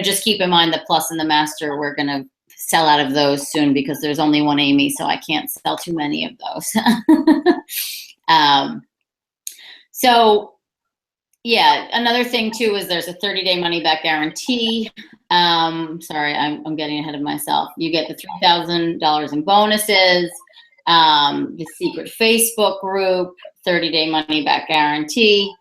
just keep in mind the plus and the master, we're going to sell out of those soon because there's only one Aimee, so I can't sell too many of those. So yeah, another thing too is there's a 30-day money-back guarantee. Sorry, I'm getting ahead of myself. You get the $3,000 in bonuses, the secret Facebook group, 30-day money-back guarantee.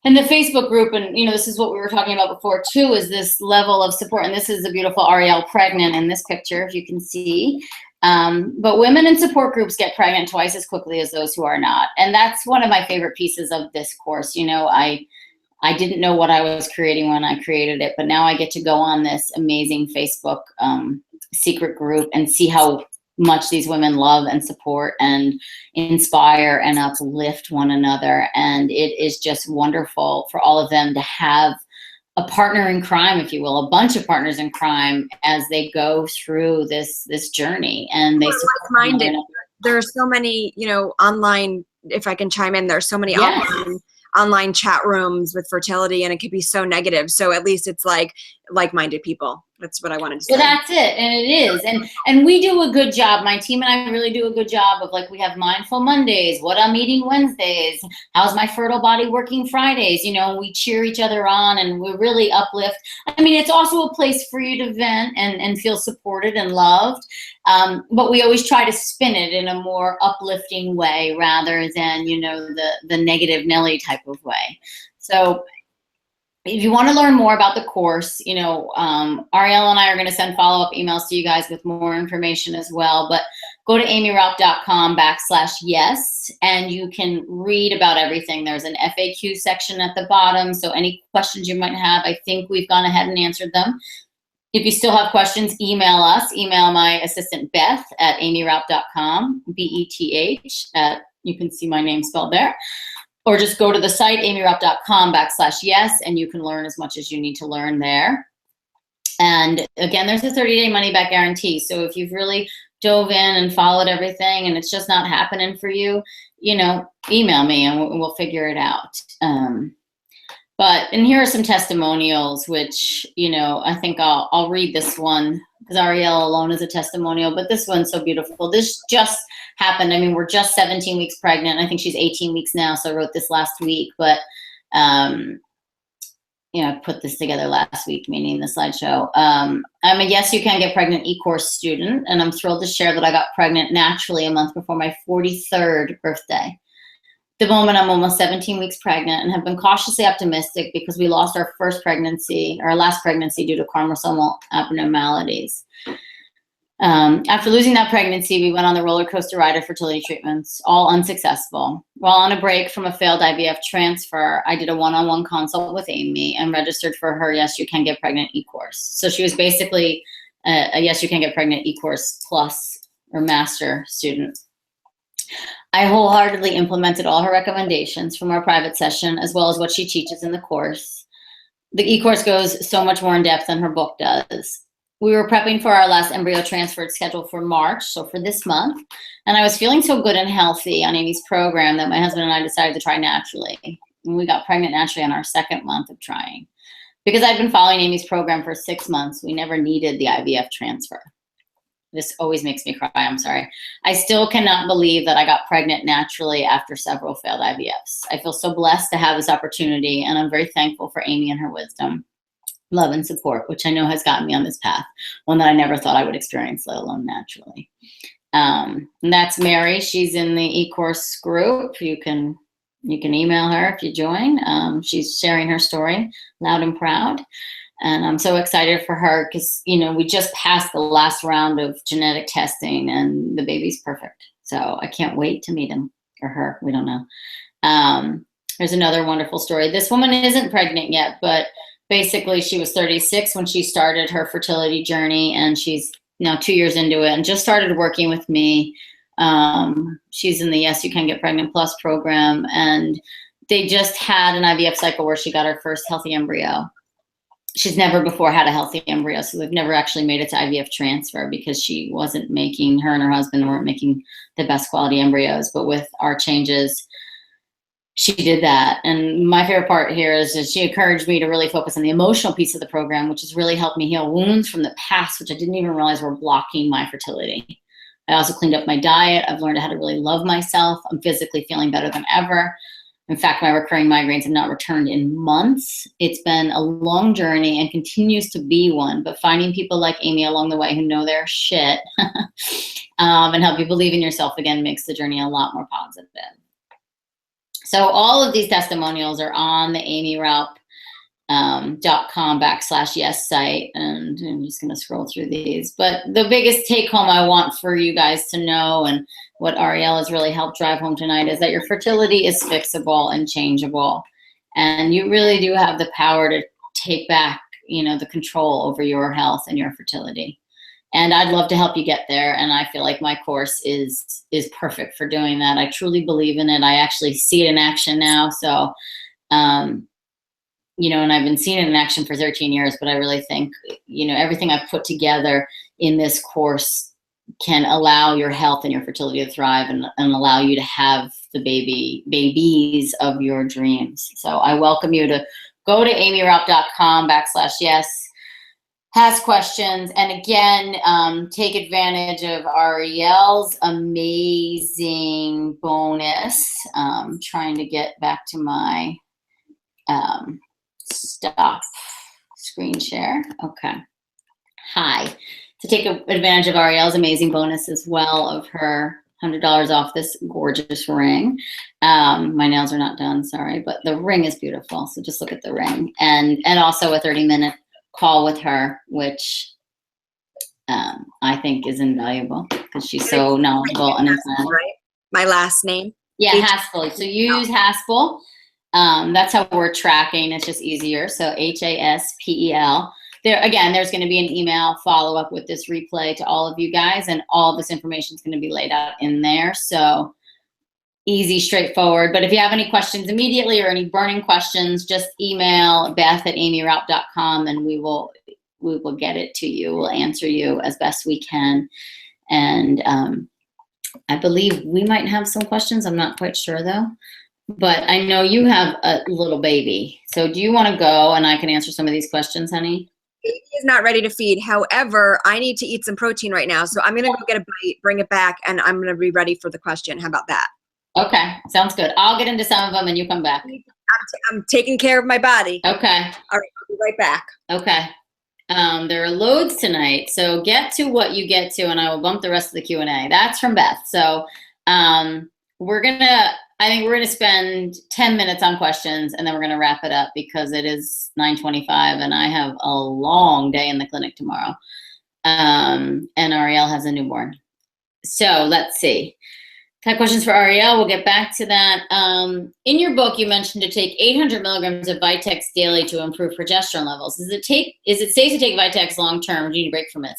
And the Facebook group, and this is what we were talking about before too, is this level of support. And this is the beautiful Arielle pregnant in this picture, if you can see. But women in support groups get pregnant twice as quickly as those who are not. And that's one of my favorite pieces of this course. I didn't know what I was creating when I created it, but now I get to go on this amazing Facebook secret group and see how much these women love and support and inspire and uplift one another. And it is just wonderful for all of them to have a partner in crime, if you will, a bunch of partners in crime as they go through this journey. And they like-minded. There are so many, online, if I can chime in, there's so many online chat rooms with fertility, and it could be so negative. So at least it's like-minded people. That's what I wanted to say. Well, that's it, and it is, and we do a good job. My team and I really do a good job of we have mindful Mondays, what I'm eating Wednesdays, how's my fertile body working Fridays. We cheer each other on, and we really uplift. I mean, it's also a place for you to vent and feel supported and loved. But we always try to spin it in a more uplifting way rather than the negative Nelly type of way. So if you want to learn more about the course, Arielle and I are going to send follow-up emails to you guys with more information as well. But go to aimeeraupp.com/yes, and you can read about everything. There's an FAQ section at the bottom, so any questions you might have, I think we've gone ahead and answered them. If you still have questions, email us. Email my assistant, Beth, at aimeeraupp.com, BETH. You can see my name spelled there. or just go to the site, aimeeraupp.com/yes, and you can learn as much as you need to learn there. And again, there's a 30-day money-back guarantee. So if you've really dove in and followed everything and it's just not happening for you, you know, email me and we'll figure it out. And here are some testimonials, which, you know, I think I'll read this one because Ariel alone is a testimonial, but this one's so beautiful. This just happened. I mean, we're just 17 weeks pregnant. I think she's 18 weeks now. So I wrote this last week, but, you know, I put this together last week, meaning the slideshow. I'm a Yes You Can Get Pregnant eCourse student, and I'm thrilled to share that I got pregnant naturally a month before my 43rd birthday. The moment I'm almost 17 weeks pregnant and have been cautiously optimistic because we lost our last pregnancy due to chromosomal abnormalities. After losing that pregnancy, we went on the roller coaster ride of fertility treatments, all unsuccessful. While on a break from a failed IVF transfer, I did a one-on-one consult with Aimee and registered for her Yes You Can Get Pregnant eCourse. So she was basically a Yes You Can Get Pregnant eCourse plus or master student. I wholeheartedly implemented all her recommendations from our private session, as well as what she teaches in the course. The eCourse goes so much more in depth than her book does. We were prepping for our last embryo transfer scheduled for March, so for this month, and I was feeling so good and healthy on Aimee's program that my husband and I decided to try naturally. And we got pregnant naturally on our second month of trying. Because I'd been following Aimee's program for 6 months, we never needed the IVF transfer. This always makes me cry, I'm sorry. I still cannot believe that I got pregnant naturally after several failed IVFs. I feel so blessed to have this opportunity, and I'm very thankful for Aimee and her wisdom, love, and support, which I know has gotten me on this path, one that I never thought I would experience, let alone naturally. And that's Mary. She's in the eCourse group. You can email her if you join. She's sharing her story loud and proud. And I'm so excited for her because, you know, we just passed the last round of genetic testing and the baby's perfect. So I can't wait to meet him or her. We don't know. There's another wonderful story. This woman isn't pregnant yet, but basically she was 36 when she started her fertility journey, and she's now 2 years into it and just started working with me. She's in the Yes You Can Get Pregnant Plus program, and they just had an IVF cycle where she got her first healthy embryo. She's never before had a healthy embryo, so they've never actually made it to IVF transfer because her and her husband weren't making the best quality embryos. But with our changes, she did that. And my favorite part here is that she encouraged me to really focus on the emotional piece of the program, which has really helped me heal wounds from the past, which I didn't even realize were blocking my fertility. I also cleaned up my diet. I've learned how to really love myself. I'm physically feeling better than ever. In fact, my recurring migraines have not returned in months. It's been a long journey and continues to be one, but finding people like Aimee along the way who know their shit and help you believe in yourself again makes the journey a lot more positive. So all of these testimonials are on the aimeeraupp.com/yes site, and I'm just going to scroll through these. But the biggest take home I want for you guys to know, and what Ariel has really helped drive home tonight, is that your fertility is fixable and changeable, and you really do have the power to take back, you know, the control over your health and your fertility. And I'd love to help you get there. And I feel like my course is perfect for doing that. I truly believe in it. I actually see it in action now. So, you know, and I've been seeing it in action for 13 years, but I really think, you know, everything I've put together in this course can allow your health and your fertility to thrive and allow you to have the babies of your dreams. So I welcome you to go to aimeeraupp.com/yes. Has questions, and again, take advantage of Ariel's amazing bonus. Trying to get back to my stop screen share. Okay. Hi. To take advantage of Ariel's amazing bonus as well of her $100 off this gorgeous ring. My nails are not done, sorry, but the ring is beautiful. So just look at the ring, and also a 30-minute call with her, which I think is invaluable because she's so knowledgeable and informed. Right? My last name. Yeah, Haspel. So use Haspel. That's how we're tracking. It's just easier. So Haspel. There's going to be an email follow-up with this replay to all of you guys, and all of this information is going to be laid out in there. So easy, straightforward. But if you have any questions immediately or any burning questions, just email beth@aimeeraupp.com and we will get it to you. We'll answer you as best we can. And I believe we might have some questions. I'm not quite sure though. But I know you have a little baby. So do you want to go and I can answer some of these questions, honey? Baby is not ready to feed. However, I need to eat some protein right now. So I'm going to go get a bite, bring it back, and I'm going to be ready for the question. How about that? Okay. Sounds good. I'll get into some of them and you come back. I'm taking care of my body. Okay. All right. I'll be right back. Okay. There are loads tonight. So get to what you get to and I will bump the rest of the Q&A. That's from Beth. So I think we're going to spend 10 minutes on questions and then we're going to wrap it up because it is 9:25 and I have a long day in the clinic tomorrow. And Ariel has a newborn. So let's see. Got questions for Ariel. We'll get back to that. In your book, you mentioned to take 800 milligrams of Vitex daily to improve progesterone levels. Is it safe to take Vitex long term? Do you need a break from it?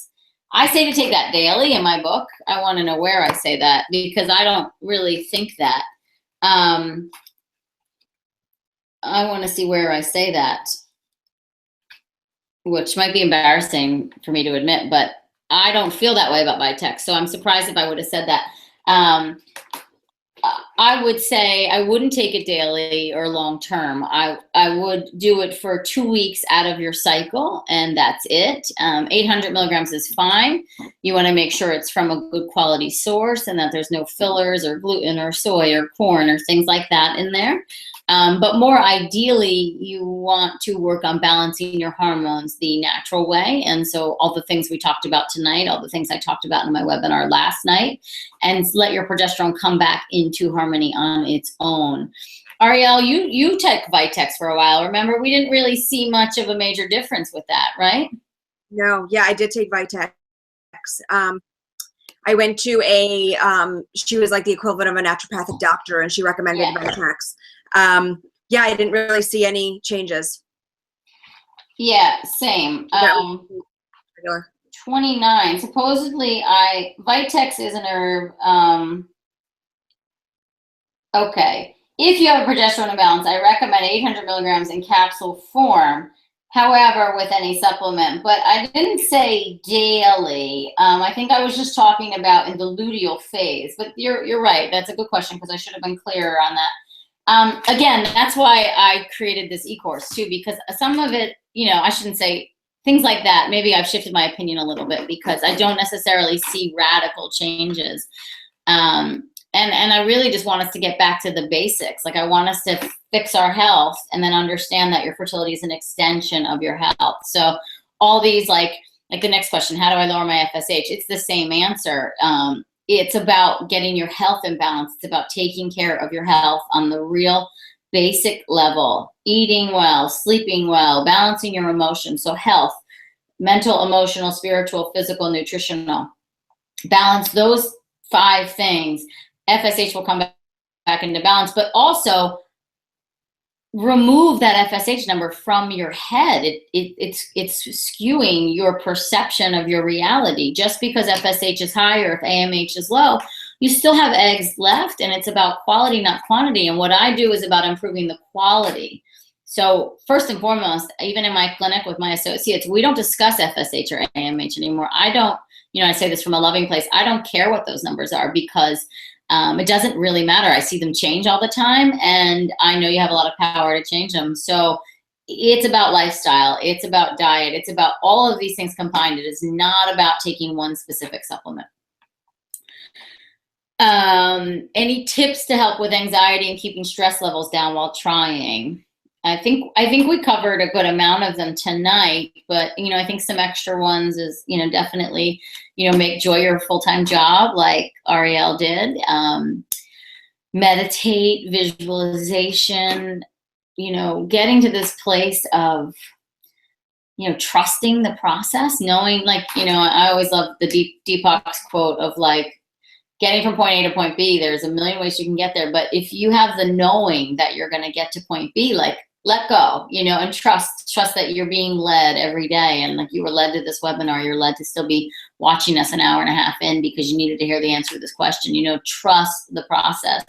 I say to take that daily in my book. I want to know where I say that because I don't really think that. I want to see where I say that, which might be embarrassing for me to admit, but I don't feel that way about Vitex. So I'm surprised if I would have said that. I would say I wouldn't take it daily or long term. I would do it for 2 weeks out of your cycle and that's it. 800 milligrams is fine. You want to make sure it's from a good quality source and that there's no fillers or gluten or soy or corn or things like that in there. But more ideally, you want to work on balancing your hormones the natural way. And so all the things we talked about tonight, all the things I talked about in my webinar last night, and let your progesterone come back into harmony on its own. Ariel, you took Vitex for a while. Remember, we didn't really see much of a major difference with that, right? No, yeah, I did take Vitex. I went to she was like the equivalent of a naturopathic doctor and she recommended Vitex. Yeah, I didn't really see any changes. Yeah, same. 29. Supposedly, Vitex is an herb. Okay. If you have a progesterone imbalance, I recommend 800 milligrams in capsule form. However, with any supplement, but I didn't say daily. I think I was just talking about in the luteal phase. But you're right. That's a good question because I should have been clearer on that. Again, that's why I created this ecourse too, because some of it, I shouldn't say things like that. Maybe I've shifted my opinion a little bit because I don't necessarily see radical changes. And I really just want us to get back to the basics. Like I want us to fix our health and then understand that your fertility is an extension of your health. So all these like the next question, how do I lower my FSH? It's the same answer. It's about getting your health in balance. It's about taking care of your health on the real basic level, eating well, sleeping well, balancing your emotions. So health, mental, emotional, spiritual, physical, nutritional. Balance those 5 things. FSH will come back into balance, but also remove that FSH number from your head. It's skewing your perception of your reality. Just because FSH is high or if AMH is low, you still have eggs left, and it's about quality, not quantity. And what I do is about improving the quality. So first and foremost, even in my clinic with my associates, we don't discuss FSH or AMH anymore. I don't, I say this from a loving place. I don't care what those numbers are because it doesn't really matter. I see them change all the time, and I know you have a lot of power to change them. So it's about lifestyle. It's about diet. It's about all of these things combined. It is not about taking one specific supplement. Any tips to help with anxiety and keeping stress levels down while trying? I think we covered a good amount of them tonight, but I think some extra ones is definitely make joy your full-time job like Ariel did. Meditate, visualization, getting to this place of trusting the process, knowing I always love the Deepak's quote of getting from point A to point B. There's a million ways you can get there, but if you have the knowing that you're going to get to point B, let go, and trust that you're being led every day. And you were led to this webinar, you're led to still be watching us an hour and a half in because you needed to hear the answer to this question. Trust the process.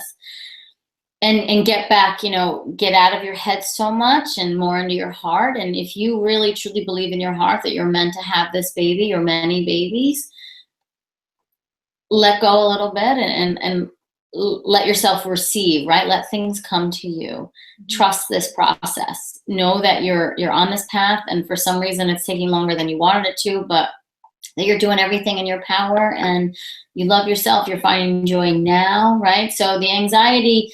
And get back, get out of your head so much and more into your heart. And if you really truly believe in your heart that you're meant to have this baby or many babies, let go a little bit and let yourself receive, right? Let things come to you. Trust this process. Know that you're on this path, and for some reason it's taking longer than you wanted it to, but that you're doing everything in your power and you love yourself. You're finding joy now, right? So the anxiety,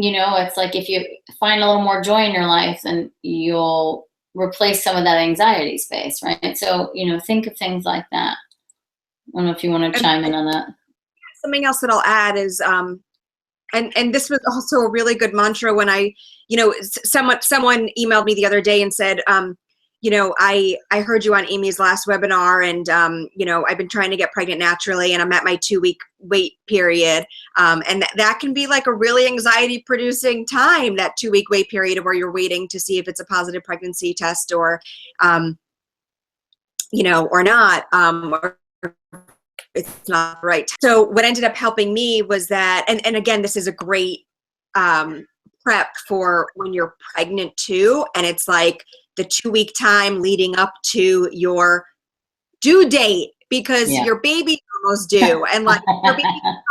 it's like if you find a little more joy in your life, then you'll replace some of that anxiety space, right? So, think of things like that. I don't know if you want to chime in on that. Something else that I'll add is, and this was also a really good mantra when someone emailed me the other day and said, I heard you on Aimee's last webinar, and, I've been trying to get pregnant naturally, and I'm at my 2-week wait period. And that can be like a really anxiety producing time, that 2-week wait period where you're waiting to see if it's a positive pregnancy test or not, or it's not right. So what ended up helping me was that, and again, this is a great prep for when you're pregnant too, and it's like the 2-week time leading up to your due date, because your baby's almost due, and like your baby can come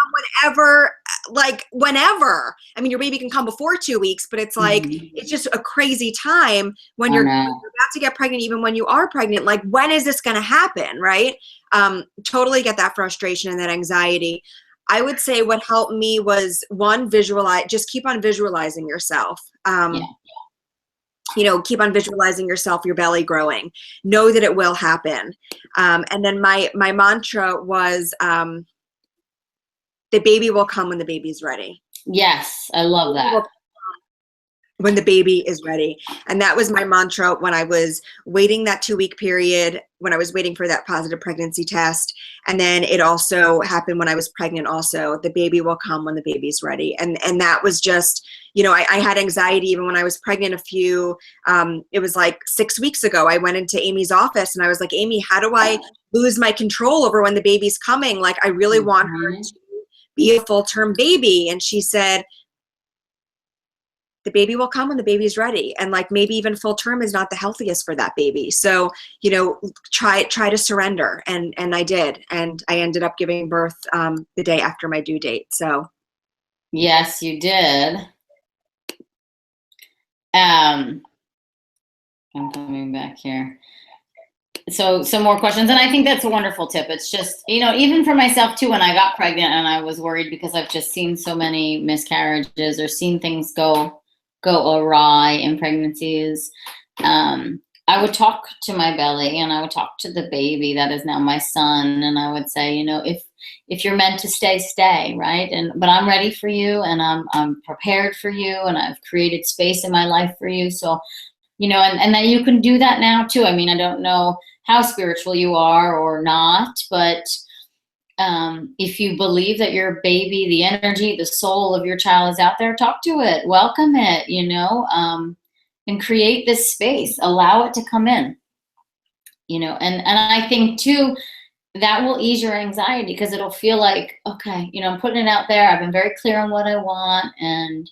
whenever. I mean, your baby can come before 2 weeks, but it's like it's just a crazy time when you're about to get pregnant, even when you are pregnant. Like, when is this going to happen, right? Totally get that frustration and that anxiety. I would say what helped me was, one, just keep on visualizing yourself. Keep on visualizing yourself, your belly growing. Know that it will happen. And then my mantra was, the baby will come when the baby's ready. Yes, I love that. When the baby is ready. And that was my mantra when I was waiting that 2-week period, when I was waiting for that positive pregnancy test. And then it also happened when I was pregnant also. The baby will come when the baby's ready. And that was just, I had anxiety even when I was pregnant it was like 6 weeks ago. I went into Aimee's office and I was like, Aimee, how do I lose my control over when the baby's coming? Like, I really want her to be a full-term baby. And she said, the baby will come when the baby's ready. And like, maybe even full term is not the healthiest for that baby. So, try to surrender. And I did. And I ended up giving birth the day after my due date. So. Yes, you did. I'm coming back here. So some more questions. And I think that's a wonderful tip. It's just, even for myself too, when I got pregnant and I was worried because I've just seen so many miscarriages or seen things go awry in pregnancies. I would talk to my belly and I would talk to the baby that is now my son. And I would say, if you're meant to stay, stay, right? But I'm ready for you, and I'm prepared for you, and I've created space in my life for you. So, and then you can do that now too. I mean, I don't know how spiritual you are or not, but if you believe that your baby, the energy, the soul of your child is out there, talk to it, welcome it, and create this space, allow it to come in, and I think too, that will ease your anxiety, because it'll feel like, okay, I'm putting it out there. I've been very clear on what I want, and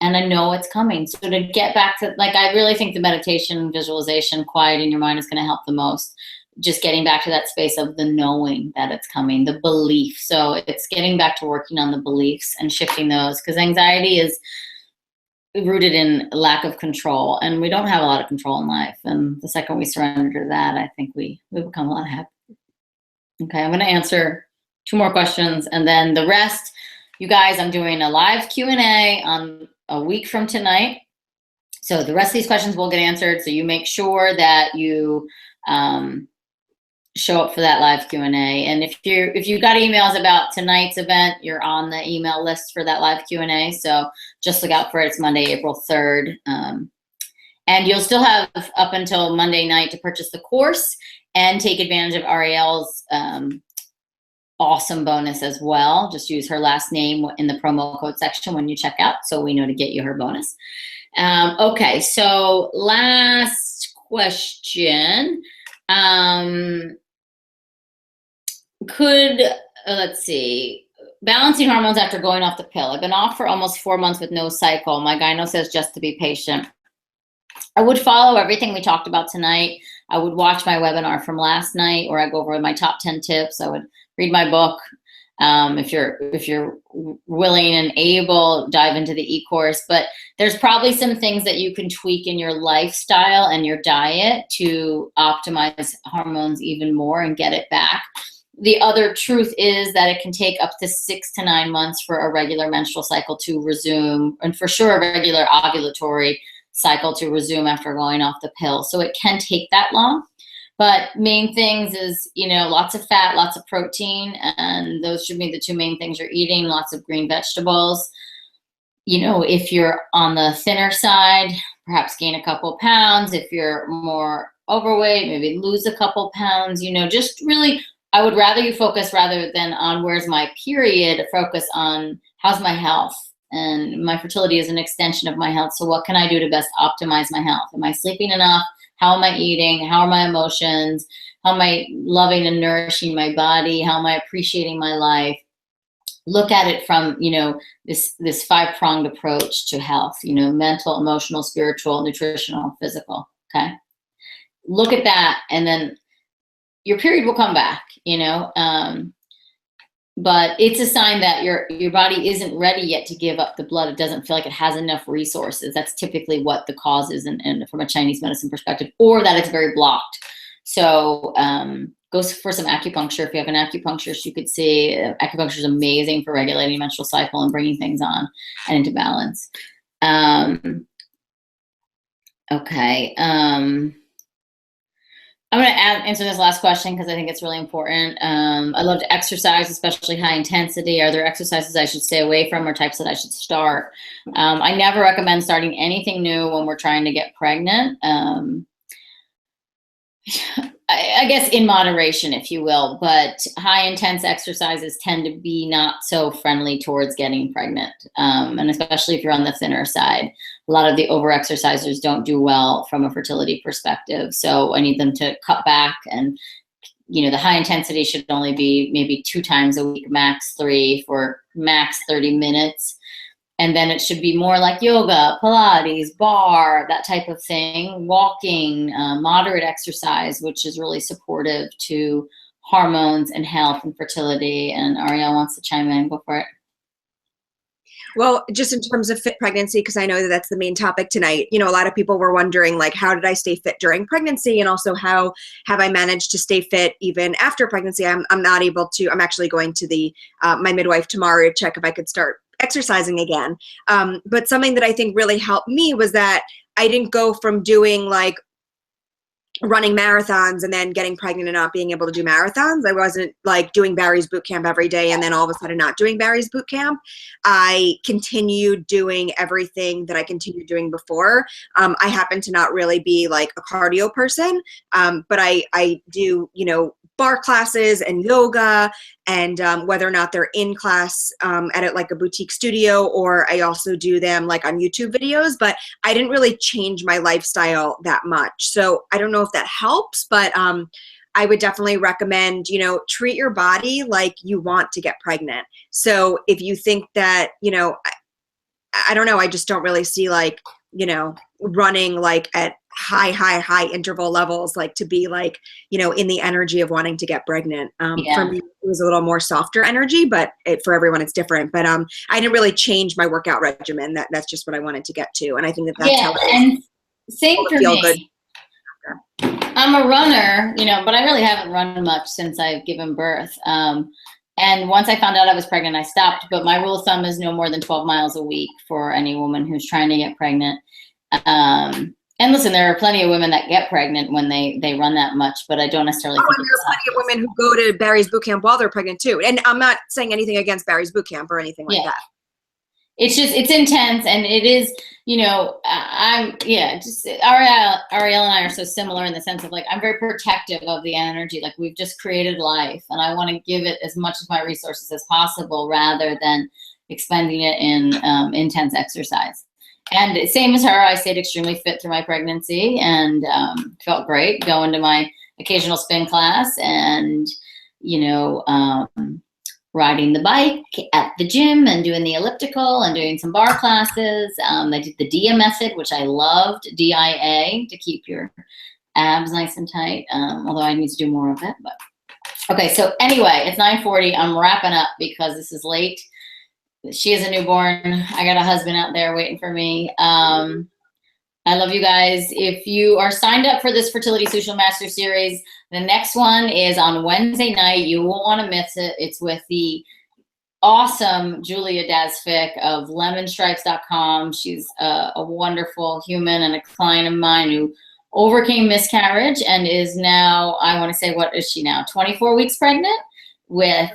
I know it's coming. So to get back to, like, I really think the meditation, visualization, quieting your mind is going to help the most. Just getting back to that space of the knowing that it's coming, the belief. So it's getting back to working on the beliefs and shifting those, because anxiety is rooted in lack of control, and we don't have a lot of control in life. And the second we surrender to that, I think we become a lot happier. Okay, I'm going to answer 2 more questions, and then the rest, you guys, I'm doing a live Q&A on a week from tonight. So the rest of these questions will get answered. So you make sure that you show up for that live Q&A. And if you got emails about tonight's event, you're on the email list for that live Q&A. So just look out for it. It's Monday, April 3rd. And you'll still have up until Monday night to purchase the course and take advantage of Arielle's awesome bonus as well. Just use her last name in the promo code section when you check out, so we know to get you her bonus. Okay, so last question. could, let's see, balancing hormones after going off the pill. I've been off for almost 4 months with no cycle. My gyno says just to be patient. I would follow everything we talked about tonight. I would watch my webinar from last night, where I go over my top 10 tips. I would read my book. If you're willing and able, dive into the ecourse. But there's probably some things that you can tweak in your lifestyle and your diet to optimize hormones even more and get it back. The other truth is that it can take up to 6 to 9 months for a regular menstrual cycle to resume, and for sure a regular ovulatory cycle to resume after going off the pill. So it can take that long. But main things is, lots of fat, lots of protein, and those should be the 2 main things you're eating. Lots of green vegetables. If you're on the thinner side, perhaps gain a couple pounds. If you're more overweight, maybe lose a couple pounds. Just really, I would rather you focus, rather than on where's my period, focus on how's my health. And my fertility is an extension of my health. So what can I do to best optimize my health? Am I sleeping enough? How am I eating? How are my emotions? How am I loving and nourishing my body? How am I appreciating my life? Look at it from, this 5-pronged approach to health, mental, emotional, spiritual, nutritional, physical, okay? Look at that, and then your period will come back, but it's a sign that your body isn't ready yet to give up the blood. It doesn't feel like it has enough resources. That's typically what the cause is, and from a Chinese medicine perspective, or that it's very blocked. So go for some acupuncture. If you have an acupuncturist, you could see acupuncture is amazing for regulating menstrual cycle and bringing things on and into balance. Okay. I'm going to answer this last question because I think it's really important. I love to exercise, especially high intensity. Are there exercises I should stay away from, or types that I should start? I never recommend starting anything new when we're trying to get pregnant. I guess in moderation, if you will, but high intense exercises tend to be not so friendly towards getting pregnant. And especially if you're on the thinner side, a lot of the over exercisers don't do well from a fertility perspective. So I need them to cut back, and, the high intensity should only be maybe 2 times a week, max 3 for max 30 minutes. And then it should be more like yoga, Pilates, bar, that type of thing, walking, moderate exercise, which is really supportive to hormones and health and fertility. And Ariel wants to chime in. Go for it. Well, just in terms of fit pregnancy, because I know that that's the main topic tonight, a lot of people were wondering, like, how did I stay fit during pregnancy? And also, how have I managed to stay fit even after pregnancy? I'm not able to. I'm actually going to my midwife tomorrow to check if I could start exercising again. But something that I think really helped me was that I didn't go from doing like running marathons and then getting pregnant and not being able to do marathons. I wasn't like doing Barry's boot camp every day and then all of a sudden not doing Barry's boot camp. I continued doing everything that I continued doing before. I happen to not really be like a cardio person, but I do, bar classes and yoga, and whether or not they're in class at like a boutique studio, or I also do them like on YouTube videos, but I didn't really change my lifestyle that much. So I don't know if that helps, but I would definitely recommend, treat your body like you want to get pregnant. So if you think that, I don't know, I just don't really see like, running like at high interval levels, like to be like, in the energy of wanting to get pregnant. For me, it was a little more softer energy, but for everyone it's different. But I didn't really change my workout regimen. That's just what I wanted to get to. And I think that's how and same for me. Good. I'm a runner, but I really haven't run much since I've given birth. And once I found out I was pregnant, I stopped. But my rule of thumb is no more than 12 miles a week for any woman who's trying to get pregnant. And listen, there are plenty of women that get pregnant when they run that much, but I don't necessarily think there are plenty of women who go to Barry's boot camp while they're pregnant too. And I'm not saying anything against Barry's boot camp or anything like that. It's just, it's intense, and it is, Ariel and I are so similar in the sense of like, I'm very protective of the energy. Like, we've just created life, and I want to give it as much of my resources as possible rather than expending it in intense exercise. And same as her, I stayed extremely fit through my pregnancy and felt great going to my occasional spin class. And, you know, riding the bike at the gym and doing the elliptical and doing some bar classes. I did the DIA method, which I loved, DIA, to keep your abs nice and tight, although I need to do more of it. But okay, so anyway, it's 9:40. I'm wrapping up because this is late. She is a newborn. I got a husband out there waiting for me. I love you guys. If you are signed up for this Fertility Social Master Series, the next one is on Wednesday night. You won't want to miss it. It's with the awesome Julia Dasvik of lemonstripes.com. She's a wonderful human and a client of mine who overcame miscarriage and is now, I want to say, what is she now? 24 weeks pregnant with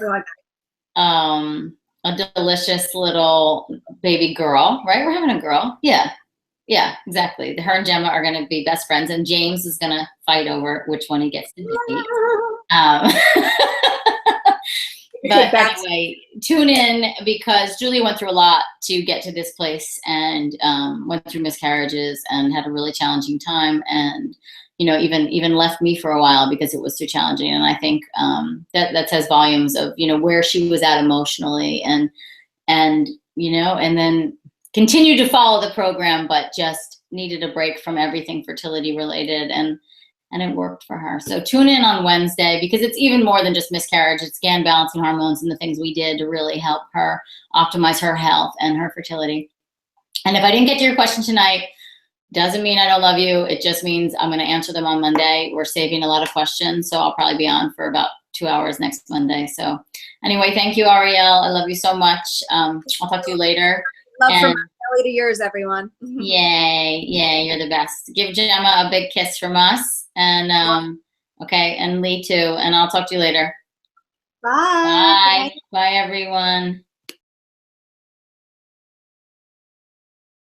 a delicious little baby girl, right? We're having a girl. Yeah, exactly. Her and Gemma are going to be best friends, and James is going to fight over which one he gets to date. But anyway, tune in because Julia went through a lot to get to this place and went through miscarriages and had a really challenging time, and you know, even left me for a while because it was too challenging. And I think that says volumes of, you know, where she was at emotionally, and you know, and then continued to follow the program, but just needed a break from everything fertility related, and it worked for her. So tune in on Wednesday because it's even more than just miscarriage. It's again balancing hormones and the things we did to really help her optimize her health and her fertility. And if I didn't get to your question tonight, doesn't mean I don't love you. It just means I'm going to answer them on Monday. We're saving a lot of questions, so I'll probably be on for about 2 hours next Monday. So anyway, thank you, Ariel. I love you so much. I'll talk to you later. Love from my belly to yours, everyone. Yay, you're the best. Give Gemma a big kiss from us, and okay, and Lee too, and I'll talk to you later. Bye. Bye everyone.